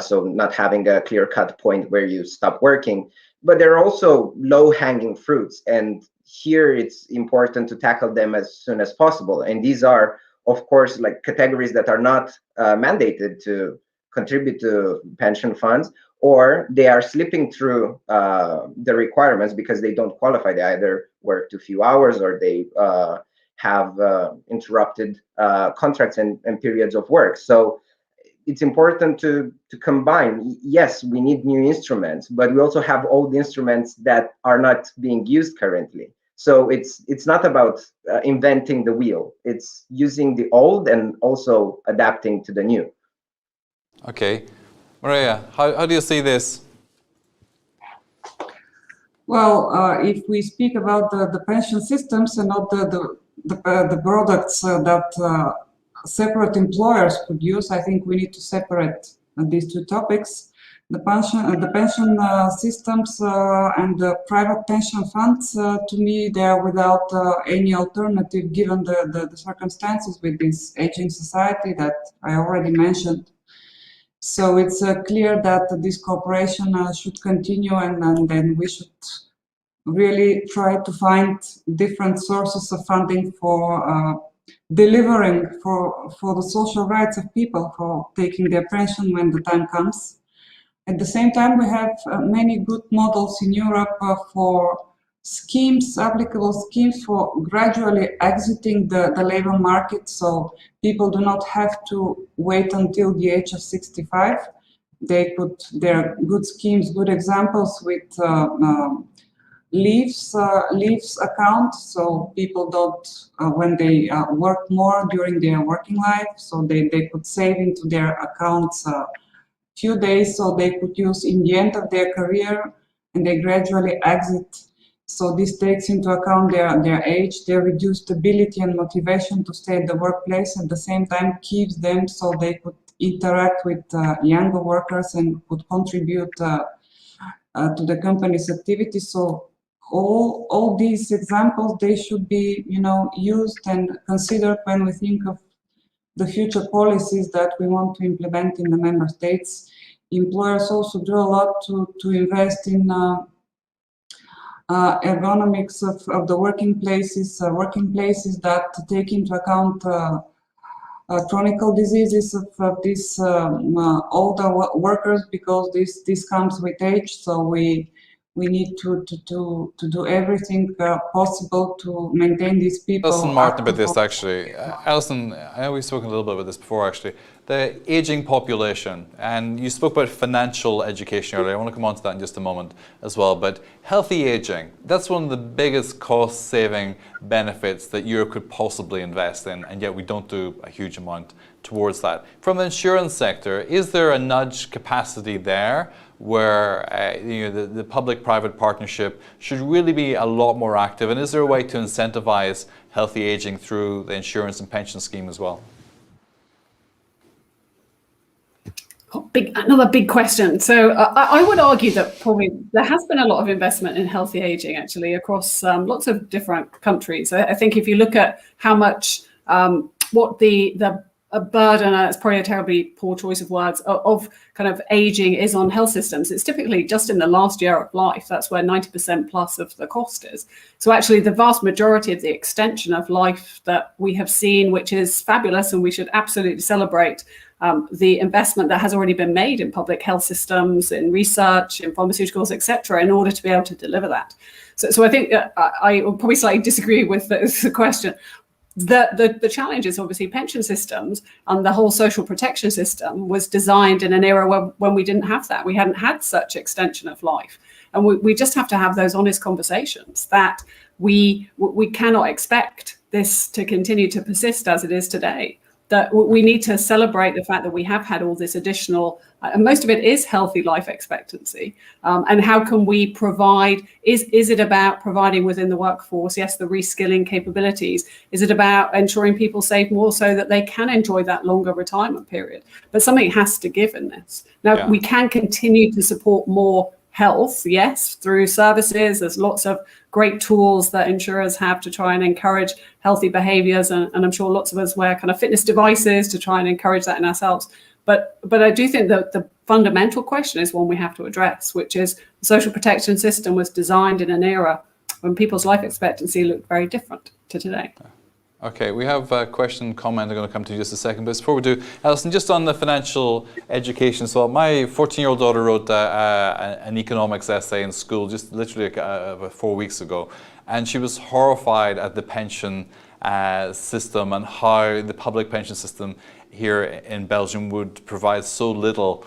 E: so not having a clear-cut point where you stop working. But there are also low-hanging fruits, and here it's important to tackle them as soon as possible. And these are, of course, like categories that are not mandated to contribute to pension funds, or they are slipping through the requirements because they don't qualify. They either work too few hours, or they have interrupted contracts and periods of work. So it's important to combine. Yes, we need new instruments, but we also have old instruments that are not being used currently. So it's not about inventing the wheel. It's using the old and also adapting to the new.
A: Okay. Maria, how do you see this?
D: Well, if we speak about the pension systems and not the products that separate employers could use, I think we need to separate these two topics. The pension systems and the private pension funds, to me, they are without any alternative given the circumstances with this aging society that I already mentioned. So it's clear that this cooperation should continue, and then we should really try to find different sources of funding for delivering for the social rights of people, for taking their pension when the time comes. At the same time, we have many good models in Europe for schemes, applicable schemes for gradually exiting the labor market, so people do not have to wait until the age of 65. There are good schemes, good examples with leaves account, so people don't, when they work more during their working life, so they could save into their accounts few days, so they could use in the end of their career, and they gradually exit. So this takes into account their age, their reduced ability and motivation to stay at the workplace, at the same time keeps them so they could interact with younger workers and could contribute to the company's activities. So all these examples, they should be, used and considered when we think of the future policies that we want to implement in the member states. Employers also do a lot to invest in ergonomics of the working places that take into account chronic diseases of these older workers, because this comes with age. So we need to do everything possible to maintain these people.
A: Alison Martin about this actually. Alison, I know we've spoken a little bit about this before actually. The aging population, and you spoke about financial education earlier. I want to come on to that in just a moment as well. But healthy aging, that's one of the biggest cost-saving benefits that Europe could possibly invest in, and yet we don't do a huge amount towards that. From the insurance sector, is there a nudge capacity there where the public-private partnership should really be a lot more active? And is there a way to incentivize healthy aging through the insurance and pension scheme as well?
F: Another big question. So I would argue that probably there has been a lot of investment in healthy aging actually across lots of different countries. I think if you look at how much what the burden, it's probably a terribly poor choice of words, of kind of aging is on health systems. It's typically just in the last year of life. That's where 90% plus of the cost is. So actually the vast majority of the extension of life that we have seen, which is fabulous, and we should absolutely celebrate the investment that has already been made in public health systems, in research, in pharmaceuticals, etc., in order to be able to deliver that. So I think I will probably slightly disagree with the question. The challenge is obviously pension systems, and the whole social protection system was designed in an era when we didn't have that. We hadn't had such extension of life. And we just have to have those honest conversations that we cannot expect this to continue to persist as it is today. That we need to celebrate the fact that we have had all this additional, and most of it is healthy life expectancy. And how can we provide, is it about providing within the workforce, yes, the reskilling capabilities? Is it about ensuring people save more so that they can enjoy that longer retirement period? But something has to give in this. Now, we can continue to support more health, yes, through services. There's lots of great tools that insurers have to try and encourage healthy behaviors, and I'm sure lots of us wear kind of fitness devices to try and encourage that in ourselves. But I do think that the fundamental question is one we have to address, which is the social protection system was designed in an era when people's life expectancy looked very different to today.
A: Okay, we have a question, comment. I'm going to come to you just a second. But before we do, Alison, just on the financial education. So my 14-year-old daughter wrote an economics essay in school just literally 4 weeks ago. And she was horrified at the pension system and how the public pension system here in Belgium would provide so little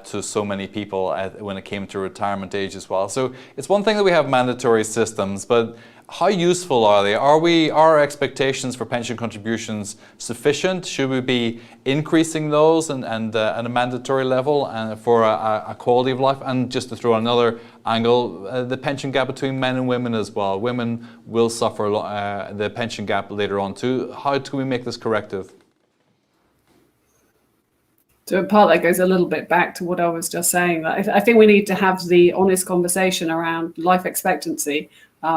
A: to so many people when it came to retirement age as well. So it's one thing that we have mandatory systems, but how useful are they? Are our expectations for pension contributions sufficient? Should we be increasing those and at a mandatory level for a quality of life? And just to throw another angle, the pension gap between men and women as well. Women will suffer the pension gap later on too. How do we make this corrective?
F: So a part that goes a little bit back to what I was just saying. I think we need to have the honest conversation around life expectancy,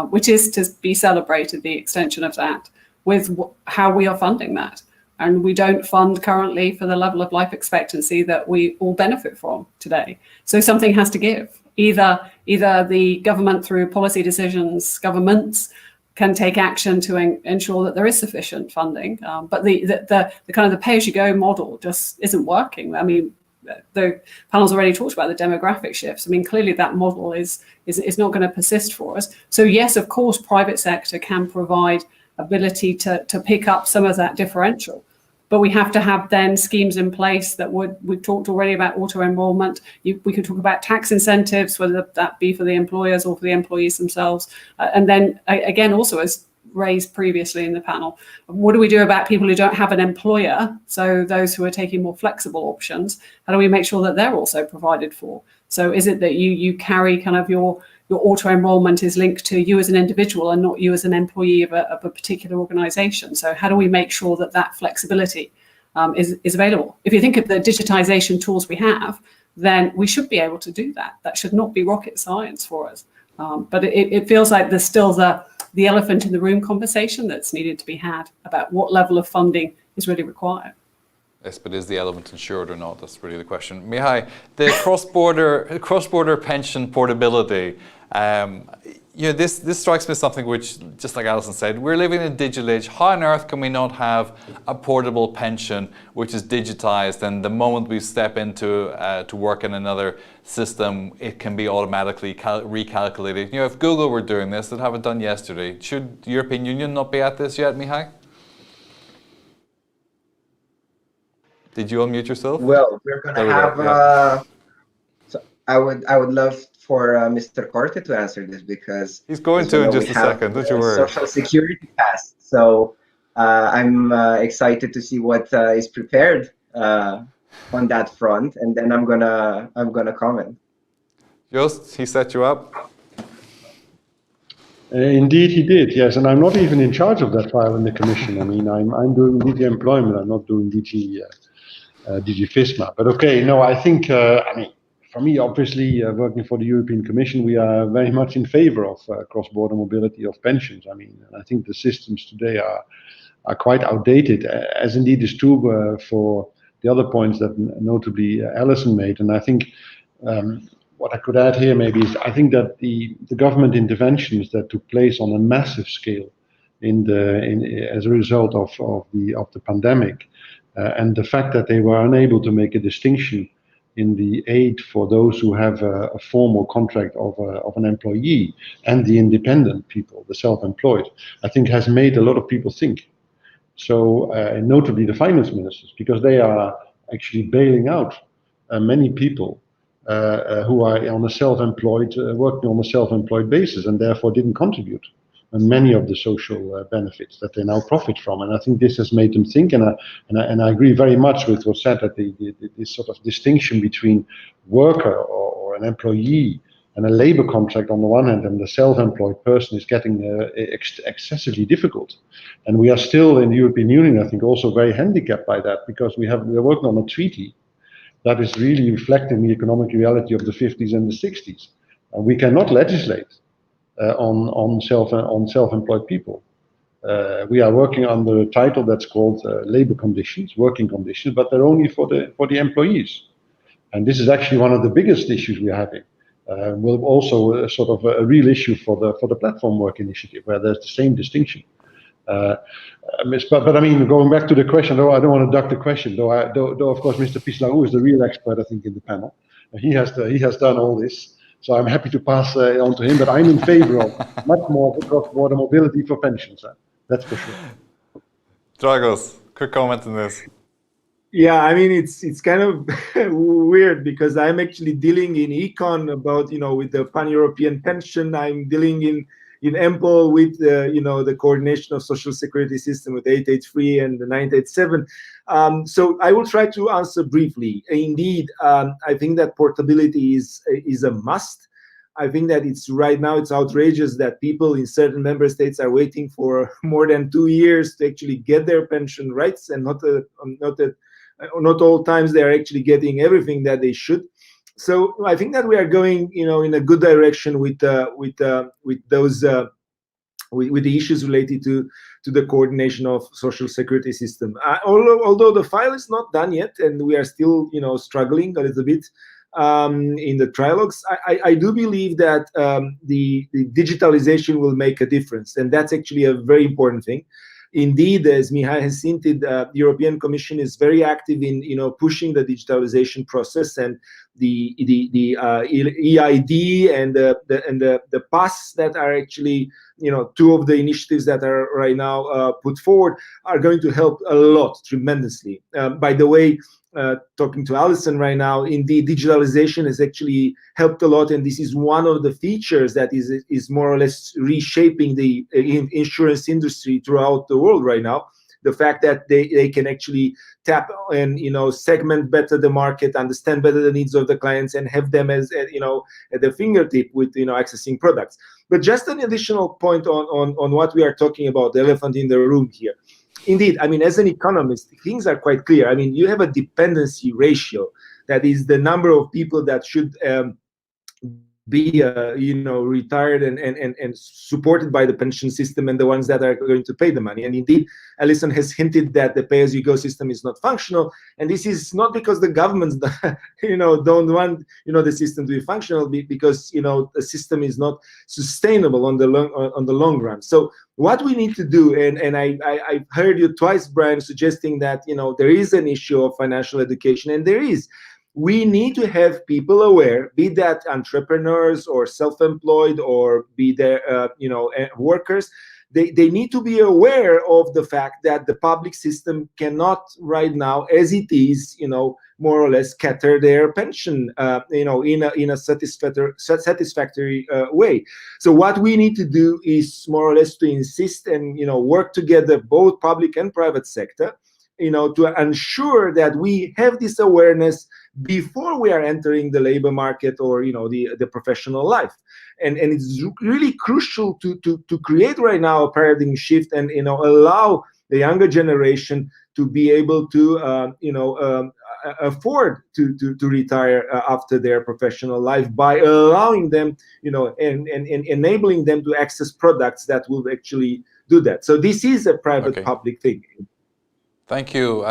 F: which is to be celebrated, the extension of that, with how we are funding that. And we don't fund currently for the level of life expectancy that we all benefit from today. So something has to give. Either the government through policy decisions, governments can take action to ensure that there is sufficient funding, but the kind of the pay-as-you-go model just isn't working. I mean, the panel's already talked about the demographic shifts. I mean, clearly that model is not going to persist for us. So yes, of course, private sector can provide ability to pick up some of that differential. But we have to have then schemes in place that we've talked already about auto-enrollment. We could talk about tax incentives, whether that be for the employers or for the employees themselves. And then again, also as raised previously in the panel, what do we do about people who don't have an employer? So those who are taking more flexible options, how do we make sure that they're also provided for? So is it that you carry kind of your auto-enrollment is linked to you as an individual and not you as an employee of a particular organization? So how do we make sure that flexibility is available? If you think of the digitization tools we have, then we should be able to do that. That should not be rocket science for us. But it feels like there's still the elephant in the room conversation that's needed to be had about what level of funding is really required.
A: Yes, but is the element insured or not? That's really the question. Mihai, the cross-border pension portability. This strikes me as something which, just like Alison said, we're living in a digital age. How on earth can we not have a portable pension which is digitized, and the moment we step into to work in another system, it can be automatically recalculated? If Google were doing this, they'd have it done yesterday. Should the European Union not be at this yet, Mihai? Did you unmute yourself?
E: Well, we're going to have. So I would love for Mr. Korte to answer this, because
A: he's going to in just a second. Don't you worry.
E: Social security pass. So I'm excited to see what is prepared on that front, and then I'm gonna comment.
A: Just, he set you up.
B: Indeed, he did. Yes, and I'm not even in charge of that file in the Commission. I mean, I'm doing DG Employment. I'm not doing DG FISMA. But okay, no, I think for me, obviously, working for the European Commission, we are very much in favor of cross-border mobility of pensions. I mean, and I think the systems today are quite outdated, as indeed is true for the other points that notably Alison made. And I think what I could add here maybe is I think that the government interventions that took place on a massive scale as a result of the pandemic, and the fact that they were unable to make a distinction in the aid for those who have a formal contract of an employee and the independent people, the self-employed, I think has made a lot of people think. So notably the finance ministers, because they are actually bailing out many people who are on a self-employed, working on a self-employed basis, and therefore didn't contribute and many of the social benefits that they now profit from. And I think this has made them think, and I agree very much with what said, that this sort of distinction between worker or an employee and a labor contract on the one hand, and the self-employed person is getting excessively difficult. And we are still in the European Union, I think, also very handicapped by that, because we are working on a treaty that is really reflecting the economic reality of the 50s and the 60s. And we cannot legislate on self-employed people. We are working under a title that's called labor conditions, working conditions, but they're only for the employees. And this is actually one of the biggest issues we're having. Will also sort of a real issue for the platform work initiative, where there's the same distinction. But I mean, going back to the question, though, I don't want to duck the question. Though of course, Mr. Pislarou is the real expert, I think, in the panel. He has done all this, so I'm happy to pass on to him. But I'm in favor of much more cross-border mobility for pensions. That's for sure.
A: Dragos, quick comment on this.
C: Yeah, I mean, it's kind of weird because I'm actually dealing in econ about, with the pan-European pension. I'm dealing in EMPL with the coordination of social security system with 883 and the 987. So I will try to answer briefly. Indeed, I think that portability is a must. I think that right now it's outrageous that people in certain member states are waiting for more than 2 years to actually get their pension rights, and not all times they are actually getting everything that they should. So I think that we are going, in a good direction with the issues related to the coordination of social security system. Although the file is not done yet, and we are still, struggling a little bit in the trilogues, I do believe that the digitalisation will make a difference, and that's actually a very important thing. Indeed, as Mihai has hinted, the European Commission is very active in pushing the digitalization process, and the EID and the PASS that are actually two of the initiatives that are right now put forward are going to help a lot, tremendously. By the way, talking to Alison right now, indeed, digitalization has actually helped a lot, and this is one of the features that is more or less reshaping the insurance industry throughout the world right now. The fact that they can actually tap and segment better the market, understand better the needs of the clients, and have them as at the fingertip with accessing products. But just an additional point on what we are talking about, the elephant in the room here. Indeed, I mean, as an economist, things are quite clear. I mean, you have a dependency ratio, that is the number of people that should be retired and supported by the pension system, and the ones that are going to pay the money. And indeed, Alison has hinted that the pay-as-you-go system is not functional, and this is not because the governments don't want the system to be functional, because the system is not sustainable on the long run. So what we need to do, and I've heard you twice, Brian, suggesting that there is an issue of financial education, and there is. We need to have people aware, be that entrepreneurs or self-employed, or be there workers. They need to be aware of the fact that the public system cannot right now, as it is, more or less scatter their pension, in a satisfactory way. So what we need to do is more or less to insist and work together, both public and private sector, to ensure that we have this awareness before we are entering the labor market or the professional life. And it's really crucial to create right now a paradigm shift, and allow the younger generation to be able to afford to retire after their professional life, by allowing them and enabling them to access products that will actually do that. So this is a private-public thing.
A: Thank you.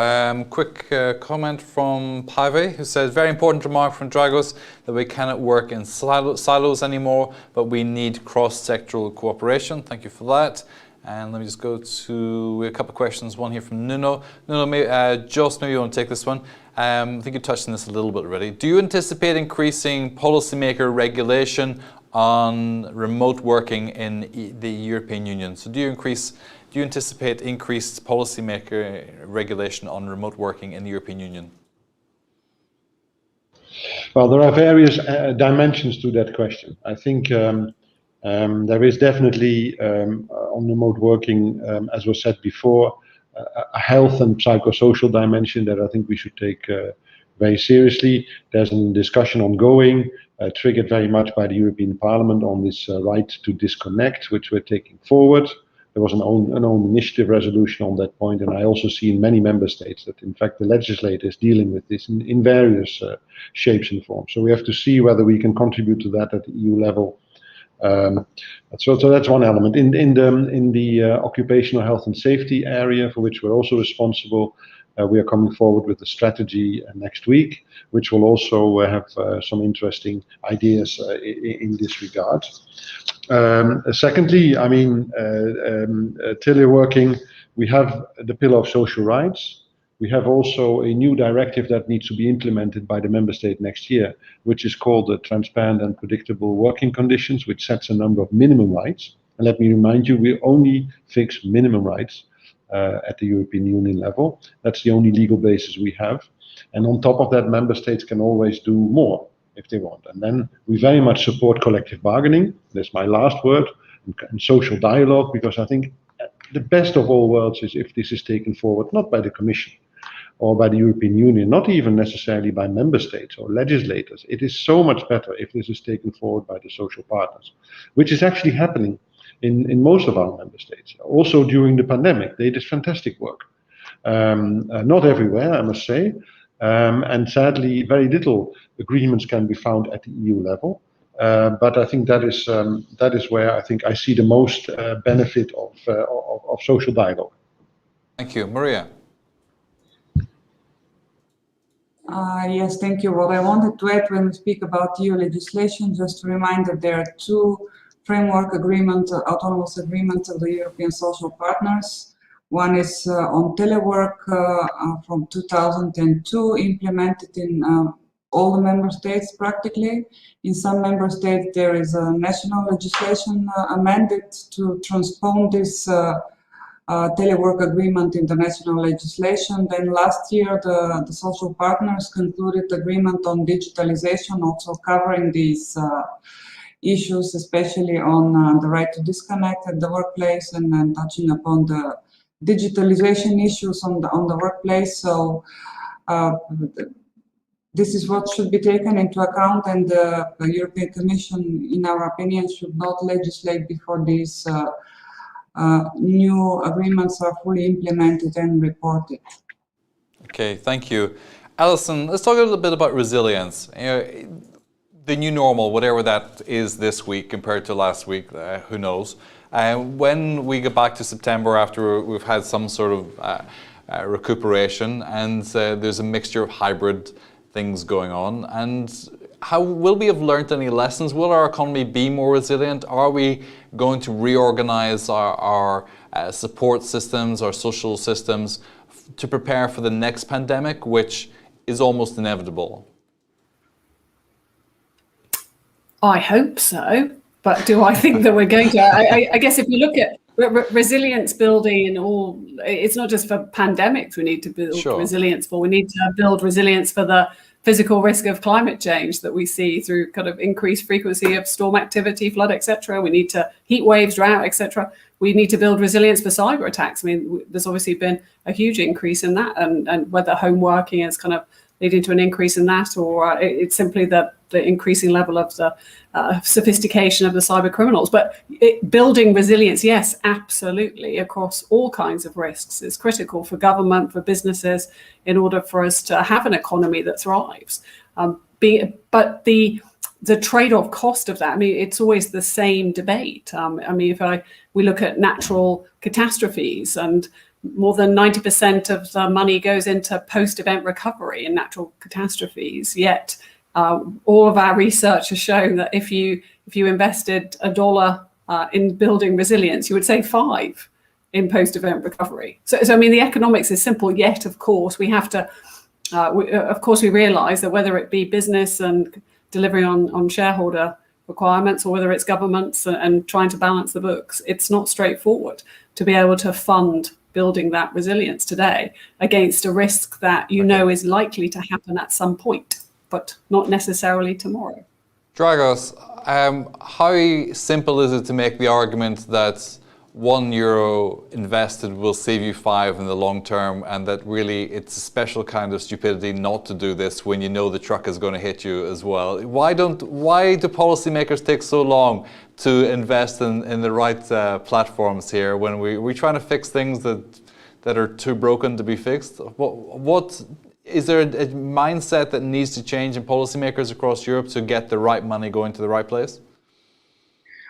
A: Quick comment from Pave, who says, very important remark from Dragos, that we cannot work in silos anymore, but we need cross-sectoral cooperation. Thank you for that. And let me just go to a couple of questions. One here from Nuno. Nuno, maybe you want to take this one. I think you touched on this a little bit already. Do you anticipate increasing policymaker regulation on remote working in the European Union? So do you anticipate increased policymaker regulation on remote working in the European Union?
B: Well, there are various dimensions to that question. I think there is definitely on remote working, as was said before, a health and psychosocial dimension that I think we should take very seriously. There's a discussion ongoing, triggered very much by the European Parliament, on this right to disconnect, which we're taking forward. There was an own initiative resolution on that point, and I also see in many member states that, in fact, the legislator is dealing with this in various shapes and forms. So we have to see whether we can contribute to that at the EU level. So that's one element. In the occupational health and safety area, for which we're also responsible, We are coming forward with a strategy next week, which will also have some interesting ideas in this regard. Secondly, I mean, teleworking, we have the pillar of social rights. We have also a new directive that needs to be implemented by the member state next year, which is called the Transparent and Predictable Working Conditions, which sets a number of minimum rights. And let me remind you, we only fix minimum rights at the European Union level. That's the only legal basis we have. And on top of that, member states can always do more if they want. And then we very much support collective bargaining. That's my last word, and social dialogue, because I think the best of all worlds is if this is taken forward, not by the Commission or by the European Union, not even necessarily by member states or legislators. It is so much better if this is taken forward by the social partners, which is actually happening in most of our member states. Also during the pandemic, they did fantastic work. Not everywhere, I must say, and sadly, very little agreements can be found at the EU level. But I think that is where I think I see the most benefit of social dialogue.
A: Thank you. Maria.
D: Yes, thank you. What I wanted to add when we speak about EU legislation, just to remind that there are two framework agreements, autonomous agreements of the European social partners. One is on telework from 2002, implemented in all the member states practically. In some member states there is a national legislation amended to transpose this telework agreement in the national legislation. Then last year the social partners concluded agreement on digitalisation, also covering these issues, especially on the right to disconnect at the workplace, and then touching upon the digitalisation issues on the workplace. So this is what should be taken into account, and the European Commission, in our opinion, should not legislate before these new agreements are fully implemented and reported.
A: Okay, thank you. Alison, let's talk a little bit about resilience. The new normal, whatever that is this week compared to last week, who knows. When we get back to September after we've had some sort of recuperation, and there's a mixture of hybrid things going on, and how will we have learned any lessons? Will our economy be more resilient? Are we going to reorganize our support systems, our social systems to prepare for the next pandemic, which is almost inevitable?
F: I hope so, but do I think that we're going to? I guess if you look at resilience building and all, it's not just for pandemics we need to build resilience for. We need to build resilience for the physical risk of climate change that we see through kind of increased frequency of storm activity, flood, etc. We need to heat waves, drought, etc. We need to build resilience for cyber attacks. I mean, there's obviously been a huge increase in that, and whether home working is kind of leading to an increase in that, or it's simply the increasing level of the sophistication of the cyber criminals. But building resilience, yes, absolutely, across all kinds of risks is critical for government, for businesses, in order for us to have an economy that thrives. But the trade-off cost of that, I mean, it's always the same debate. I mean, if we look at natural catastrophes, and more than 90% of the money goes into post-event recovery in natural catastrophes. Yet all of our research has shown that if you invested $1 in building resilience, you would save 5 in post-event recovery. So I mean, the economics is simple. Yet, of course, we have to. We realise that whether it be business and delivering on shareholder requirements, or whether it's governments and trying to balance the books, it's not straightforward to be able to fund building that resilience today against a risk that is likely to happen at some point, but not necessarily tomorrow.
A: Dragos, how simple is it to make the argument that €1 invested will save you 5 in the long term, and that really it's a special kind of stupidity not to do this when you know the truck is going to hit you as well? Why do policymakers take so long to invest in the right platforms here when we're trying to fix things that are too broken to be fixed? What is there a mindset that needs to change in policymakers across Europe to get the right money going to the right place?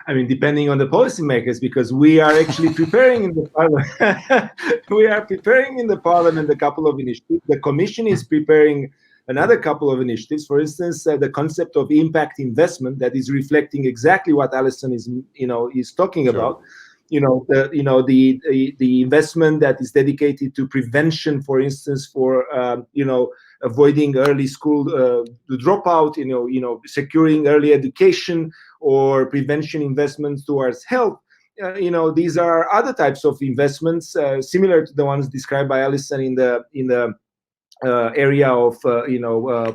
C: I mean, depending on the policymakers, because we are actually preparing in the parliament. We are preparing in the parliament a couple of initiatives. The Commission is preparing another couple of initiatives. For instance, the concept of impact investment that is reflecting exactly what Alison is talking about. The investment that is dedicated to prevention, for instance, for avoiding early school dropout, securing early education, or prevention investments towards health. These are other types of investments similar to the ones described by Alison in the area of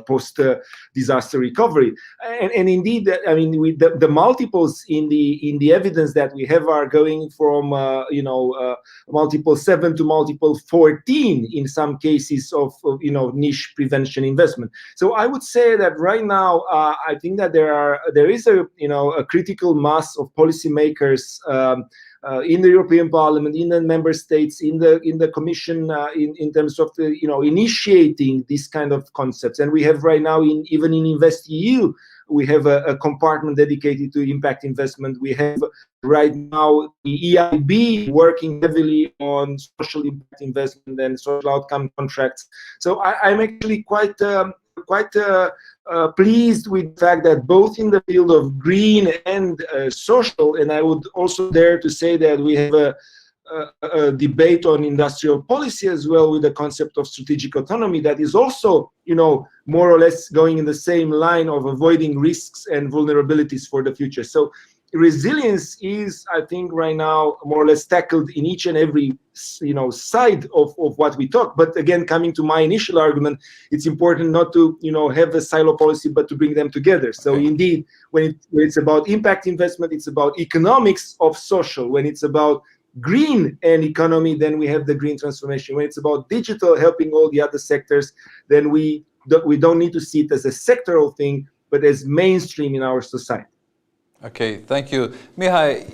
C: post-disaster recovery, and indeed, I mean, the multiples in the evidence that we have are going from multiple 7 to multiple 14 in some cases of niche prevention investment. So I would say that right now, I think that there is a critical mass of policymakers in the European Parliament, in the member states, in the Commission, in terms of initiating these kind of concepts. And we have right now, even in InvestEU, we have a compartment dedicated to impact investment. We have right now the EIB working heavily on social impact investment and social outcome contracts. So I'm actually quite pleased with the fact that both in the field of green and social, and I would also dare to say that we have a debate on industrial policy as well, with the concept of strategic autonomy that is also, more or less going in the same line of avoiding risks and vulnerabilities for the future. So resilience is, I think, right now more or less tackled in each and every side of what we talk. But again, coming to my initial argument, it's important not to have a silo policy, but to bring them together. So indeed, when it's about impact investment, it's about economics of social. When it's about green and economy, then we have the green transformation. When it's about digital, helping all the other sectors, then we don't need to see it as a sectoral thing, but as mainstream in our society.
A: Okay, thank you. Mihai,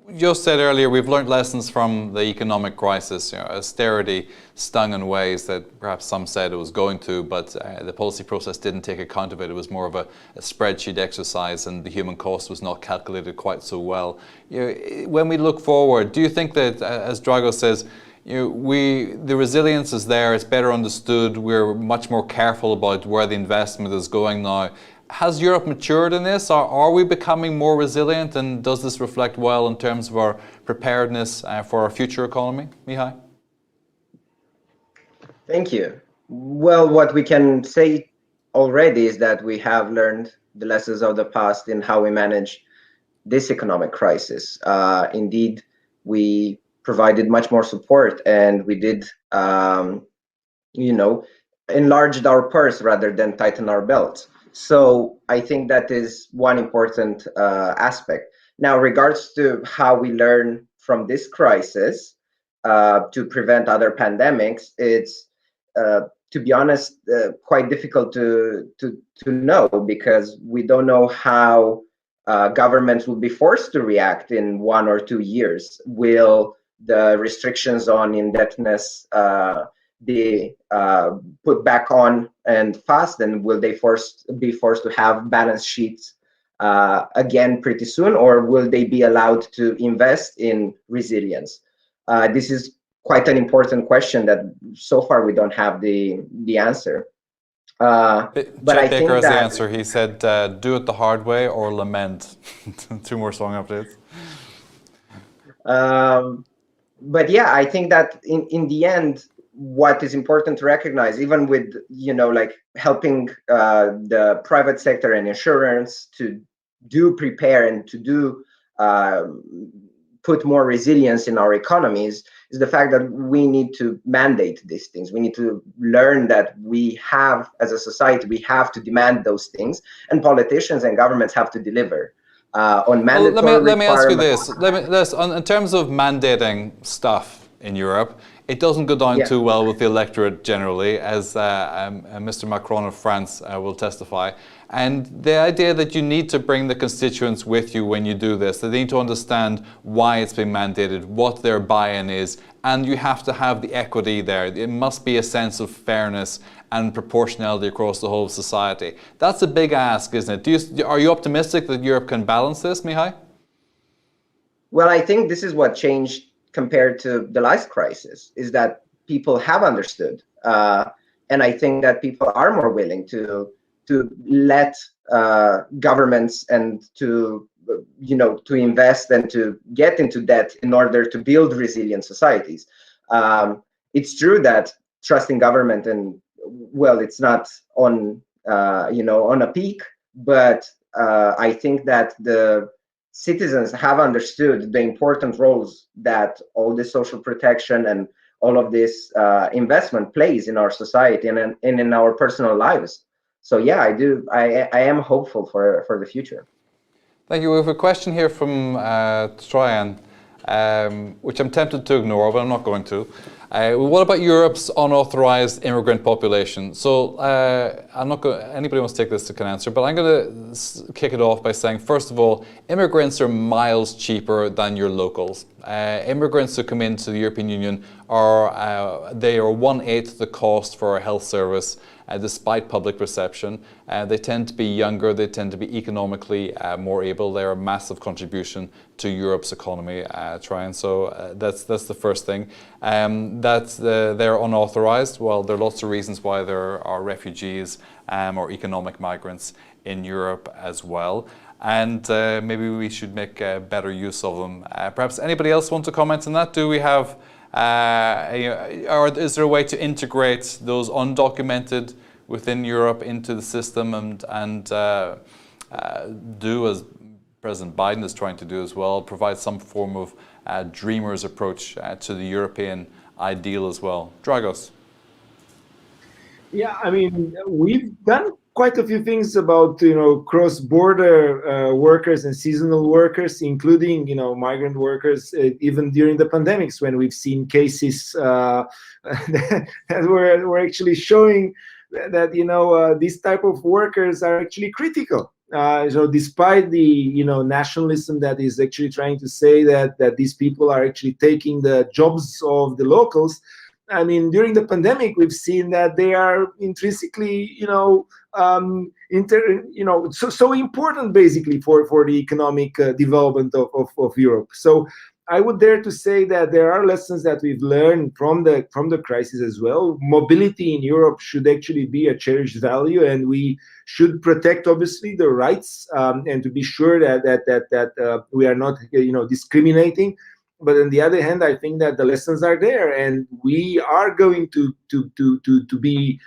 A: you said earlier we've learned lessons from the economic crisis. Austerity stung in ways that perhaps some said it was going to, but the policy process didn't take account of it. It was more of a spreadsheet exercise, and the human cost was not calculated quite so well. When we look forward, do you think that, as Drago says, the resilience is there, it's better understood, we're much more careful about where the investment is going now? Has Europe matured in this? Are we becoming more resilient, and does this reflect well in terms of our preparedness for our future economy? Mihai?
E: Thank you. Well, what we can say already is that we have learned the lessons of the past in how we manage this economic crisis. Indeed, we provided much more support, and we did, enlarged our purse rather than tighten our belts. So I think that is one important aspect. Now, regards to how we learn from this crisis to prevent other pandemics, it's, to be honest, quite difficult to know, because we don't know how governments will be forced to react in 1 or 2 years. Will the restrictions on indebtedness be put back on and fast, and will they be forced to have balance sheets again pretty soon, or will they be allowed to invest in resilience? This is quite an important question that so far we don't have the answer.
A: But I think Baker has the answer. He said, do it the hard way or lament. 2 more song updates.
E: But yeah, I think that in the end, what is important to recognize, even with helping the private sector and insurance to prepare and to put more resilience in our economies, is the fact that we need to mandate these things. We need to learn that we have, as a society, we have to demand those things, and politicians and governments have to deliver on mandatory
A: let me ask you this. In terms of mandating stuff in Europe, it doesn't go down too well with the electorate generally, as Mr. Macron of France will testify. And the idea that you need to bring the constituents with you when you do this, they need to understand why it's been mandated, what their buy-in is, and you have to have the equity there. It must be a sense of fairness and proportionality across the whole of society. That's a big ask, isn't it? Are you optimistic that Europe can balance this, Mihai?
E: Well, I think this is what changed compared to the last crisis, is that people have understood. And I think that people are more willing to let governments and to invest and to get into debt in order to build resilient societies. It's true that trusting government, and well, it's not on on a peak, but I think that the citizens have understood the important roles that all this social protection and all of this investment plays in our society and in our personal lives. So yeah, I am hopeful for the future.
A: Thank you. We have a question here from Tryon, which I'm tempted to ignore, but I'm not going to. What about Europe's unauthorized immigrant population? So I'm not going. Anybody wants to take this can answer, but I'm going to kick it off by saying, first of all, immigrants are miles cheaper than your locals. Immigrants who come into the European Union are 1/8 the cost for a health service, despite public perception. They tend to be younger, they tend to be economically more able. They're a massive contribution to Europe's economy, so that's the first thing. They're unauthorized. Well, there are lots of reasons why there are refugees or economic migrants in Europe as well. And maybe we should make better use of them. Perhaps anybody else want to comment on that? Do we have, or is there a way to integrate those undocumented within Europe into the system and do as President Biden is trying to do as well, provide some form of dreamer's approach to the European ideal as well? Dragos.
C: Yeah, I mean, we've done quite a few things about cross-border workers and seasonal workers, including migrant workers, even during the pandemics when we've seen cases that were actually showing that these type of workers are actually critical. So despite the nationalism that is actually trying to say that these people are actually taking the jobs of the locals, I mean, during the pandemic, we've seen that they are intrinsically, so important basically for the economic development of Europe. So I would dare to say that there are lessons that we've learned from the crisis as well. Mobility in Europe should actually be a cherished value, and we should protect, obviously, the rights and to be sure that we are not, discriminating. But on the other hand, I think that the lessons are there, and we are going to be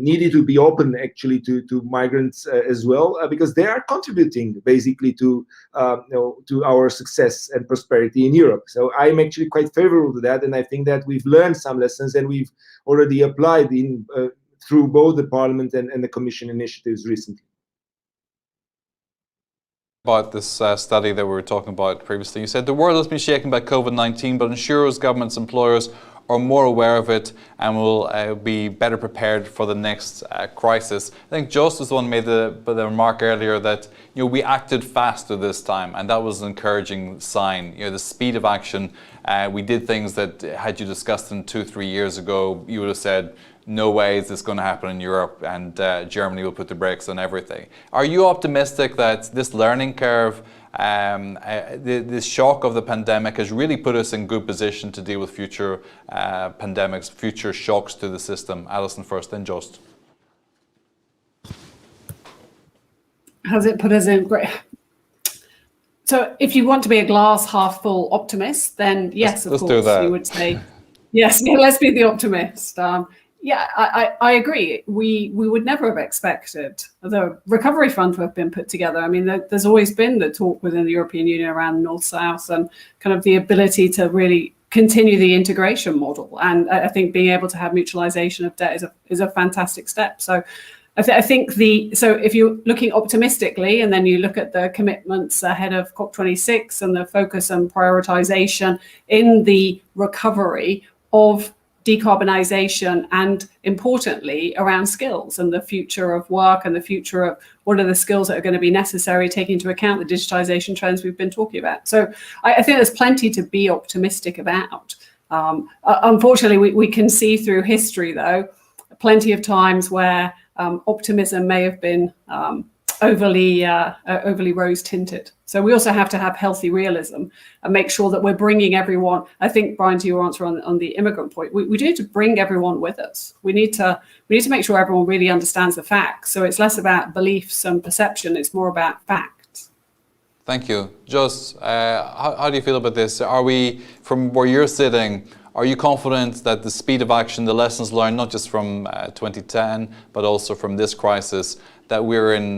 C: needed to be open actually to migrants as well, because they are contributing basically to our success and prosperity in Europe. So I'm actually quite favorable to that, and I think that we've learned some lessons and we've already applied in through both the Parliament and the Commission initiatives recently.
A: About this study that we were talking about previously. You said the world has been shaken by COVID-19, but insurers, governments, employers are more aware of it and will be better prepared for the next crisis. I think Jost was the one who made the remark earlier that we acted faster this time, and that was an encouraging sign. The speed of action. We did things that had you discussed them 2-3 years ago, you would have said, no way is this going to happen in Europe, and Germany will put the brakes on everything. Are you optimistic that this learning curve, this shock of the pandemic has really put us in good position to deal with future pandemics, future shocks to the system? Alison first, then Jost.
F: Has it put us in great? So if you want to be a glass half full optimist, then yes, of course, you would say, yes, let's be the optimist. Yeah, I agree. We would never have expected the recovery fund to have been put together. I mean, there's always been the talk within the European Union around North-South and kind of the ability to really continue the integration model. And I think being able to have mutualization of debt is a fantastic step. So I think so if you're looking optimistically and then you look at the commitments ahead of COP26 and the focus on prioritization in the recovery of decarbonisation and importantly around skills and the future of work and the future of what are the skills that are going to be necessary, taking into account the digitalisation trends we've been talking about. So I think there's plenty to be optimistic about. Unfortunately, we can see through history, though, plenty of times where optimism may have been overly rose tinted. So we also have to have healthy realism and make sure that we're bringing everyone. I think, Brian, to your answer on the immigrant point, we do need to bring everyone with us. We need to make sure everyone really understands the facts. So it's less about beliefs and perception. It's more about facts.
A: Thank you. Jos, how do you feel about this? Are we, from where you're sitting, are you confident that the speed of action, the lessons learned, not just from 2010, but also from this crisis, that we're in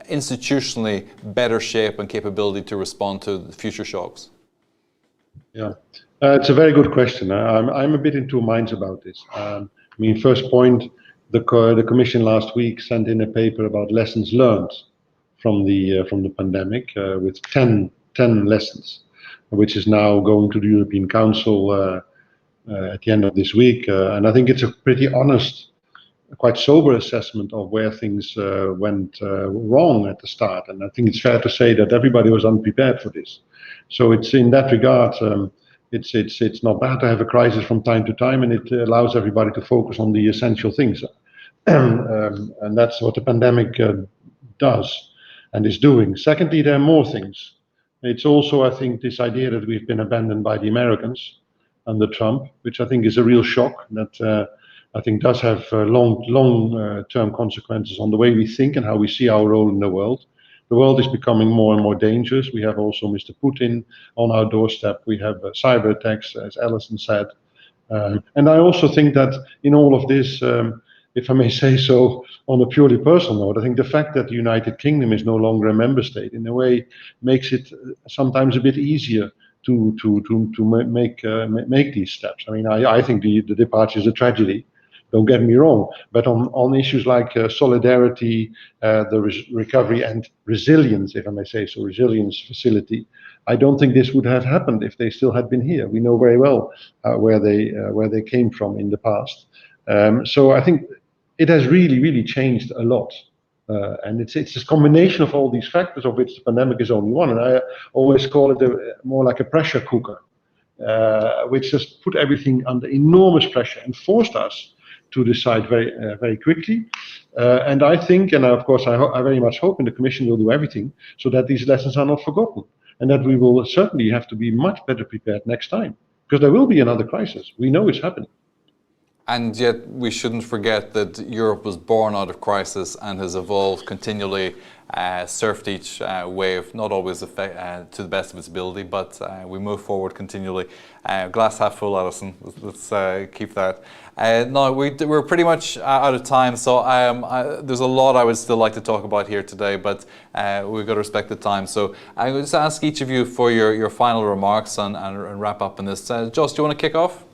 A: institutionally better shape and capability to respond to the future shocks?
B: Yeah, it's a very good question. I'm a bit in two minds about this. I mean, first point, the Commission last week sent in a paper about lessons learned from the pandemic with 10 lessons, which is now going to the European Council at the end of this week. And I think it's a pretty honest, quite sober assessment of where things went wrong at the start. And I think it's fair to say that everybody was unprepared for this. So it's in that regard, it's not bad to have a crisis from time to time, and it allows everybody to focus on the essential things. And that's what the pandemic does and is doing. Secondly, there are more things. It's also, I think, this idea that we've been abandoned by the Americans under Trump, which I think is a real shock, that I think does have long-term consequences on the way we think and how we see our role in the world. The world is becoming more and more dangerous. We have also Mr. Putin on our doorstep. We have cyber attacks, as Alison said. And I also think that in all of this, if I may say so, on a purely personal note, I think the fact that the United Kingdom is no longer a member state, in a way, makes it sometimes a bit easier to make these steps. I mean, I think the departure is a tragedy. Don't get me wrong, but on issues like solidarity, the recovery and resilience, if I may say so, resilience facility, I don't think this would have happened if they still had been here. We know very well where they came from in the past. So I think it has really changed a lot. And it's this combination of all these factors, of which the pandemic is only one. And I always call it more like a pressure cooker, which just put everything under enormous pressure and forced us to decide very quickly. And I think, and of course I very much hope, and the Commission will do everything so that these lessons are not forgotten, and that we will certainly have to be much better prepared next time, because there will be another crisis. We know it's happening.
A: And yet we shouldn't forget that Europe was born out of crisis and has evolved continually, surfed each wave, not always to the best of its ability, but we move forward continually. Glass half full, Alison. Let's keep that. No, we're pretty much out of time, so there's a lot I would still like to talk about here today, but we've got to respect the time. So I would just ask each of you for your final remarks and wrap up on this. Jos, do you want to kick off?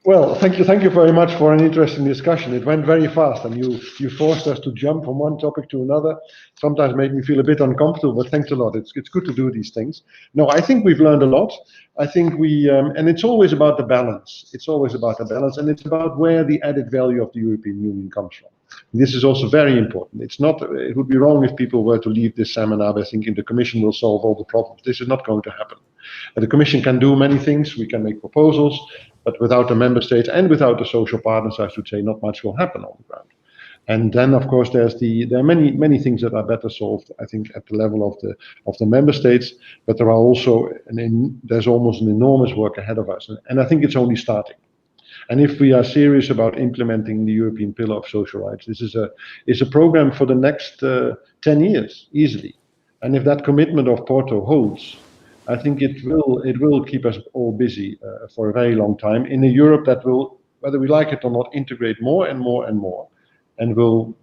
B: Well, thank you very much for an interesting discussion. It went very fast, and you forced us to jump from one topic to another. Sometimes made me feel a bit uncomfortable, but thanks a lot. It's good to do these things. No, I think we've learned a lot. I think and it's always about the balance. It's always about the balance, and it's about where the added value of the European Union comes from. This is also very important. It would be wrong if people were to leave this seminar by thinking the Commission will solve all the problems. This is not going to happen. The Commission can do many things. We can make proposals, but without the member states and without the social partners, I should say, not much will happen on the ground. And then, of course, there are many things that are better solved, I think, at the level of the member states. But there are also there's almost an enormous work ahead of us, and I think it's only starting. And if we are serious about implementing the European Pillar of Social Rights, this is a program for the next 10 years easily. And if that commitment of Porto holds, I think it will keep us all busy for a very long time in a Europe that will, whether we like it or not, integrate more and more and more. And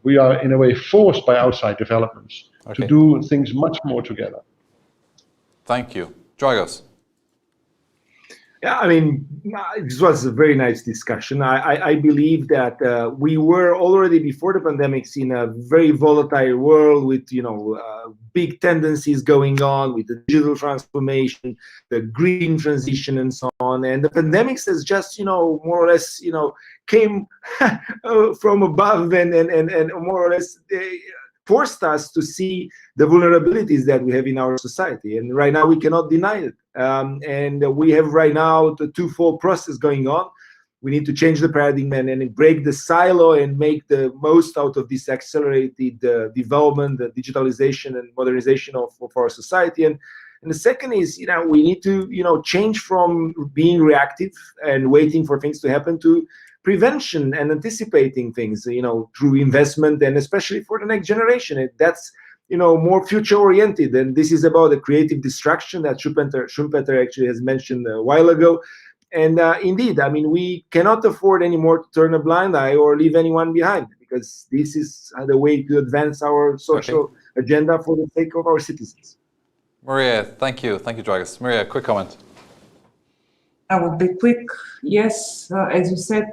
B: we are in a way forced by outside developments to do things much more together.
A: Thank you. Dragos.
C: Yeah, I mean, this was a very nice discussion. I believe that we were already before the pandemic in a very volatile world with, big tendencies going on with the digital transformation, the green transition, and so on. And the pandemic has just, more or less, came from above and more or less forced us to see the vulnerabilities that we have in our society. And right now we cannot deny it. And we have right now the twofold process going on. We need to change the paradigm and break the silo and make the most out of this accelerated development, the digitalization and modernization of our society. And the second is, we need to, change from being reactive and waiting for things to happen to prevention and anticipating things, through investment, and especially for the next generation. That's, more future oriented. And this is about the creative destruction that Schumpeter actually has mentioned a while ago. And indeed, I mean, we cannot afford anymore to turn a blind eye or leave anyone behind, because this is the way to advance our social agenda for the sake of our citizens.
A: Maria, thank you. Thank you, Dragos. Maria, quick comment.
D: I will be quick. Yes, as you said,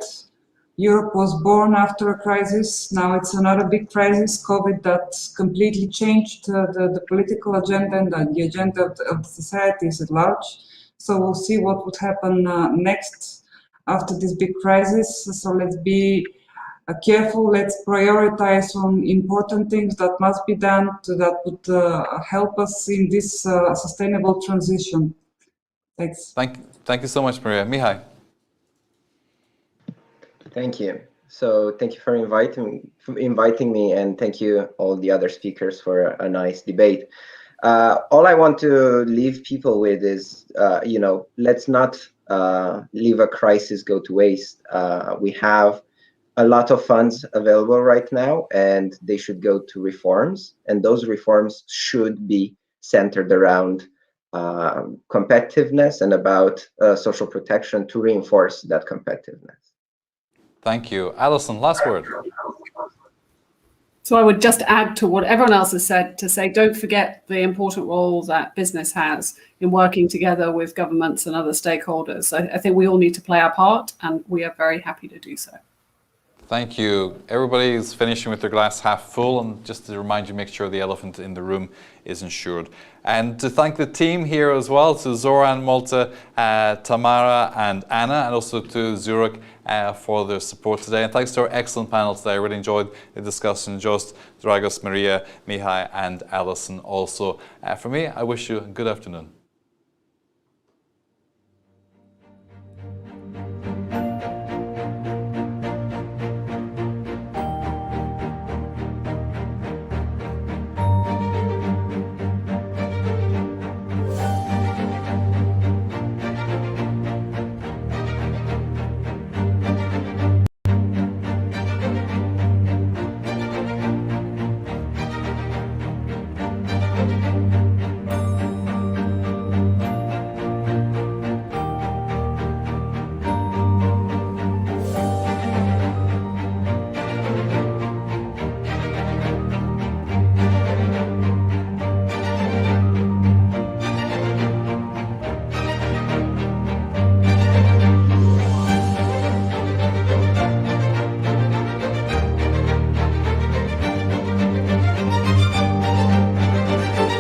D: Europe was born after a crisis. Now it's another big crisis, COVID, that completely changed the political agenda and the agenda of the societies at large. So we'll see what would happen next after this big crisis. So let's be careful. Let's prioritize on important things that must be done that would help us in this sustainable transition. Thanks.
A: Thank you so much, Maria. Mihai.
E: Thank you. So thank you for inviting me, and thank you all the other speakers for a nice debate. All I want to leave people with is, let's not leave a crisis go to waste. We have a lot of funds available right now, and they should go to reforms, and those reforms should be centered around competitiveness and about social protection to reinforce that competitiveness.
A: Thank you. Alison, last word.
F: So I would just add to what everyone else has said to say, don't forget the important role that business has in working together with governments and other stakeholders. I think we all need to play our part, and we are very happy to do so.
A: Thank you. Everybody is finishing with their glass half full, and just to remind you, make sure the elephant in the room is insured. And to thank the team here as well, to Zoran, Malta, Tamara and Anna, and also to Zurich for their support today. And thanks to our excellent panel today. I really enjoyed the discussion. Jost, Dragos, Maria, Mihai and Alison also. For me, I wish you a good afternoon.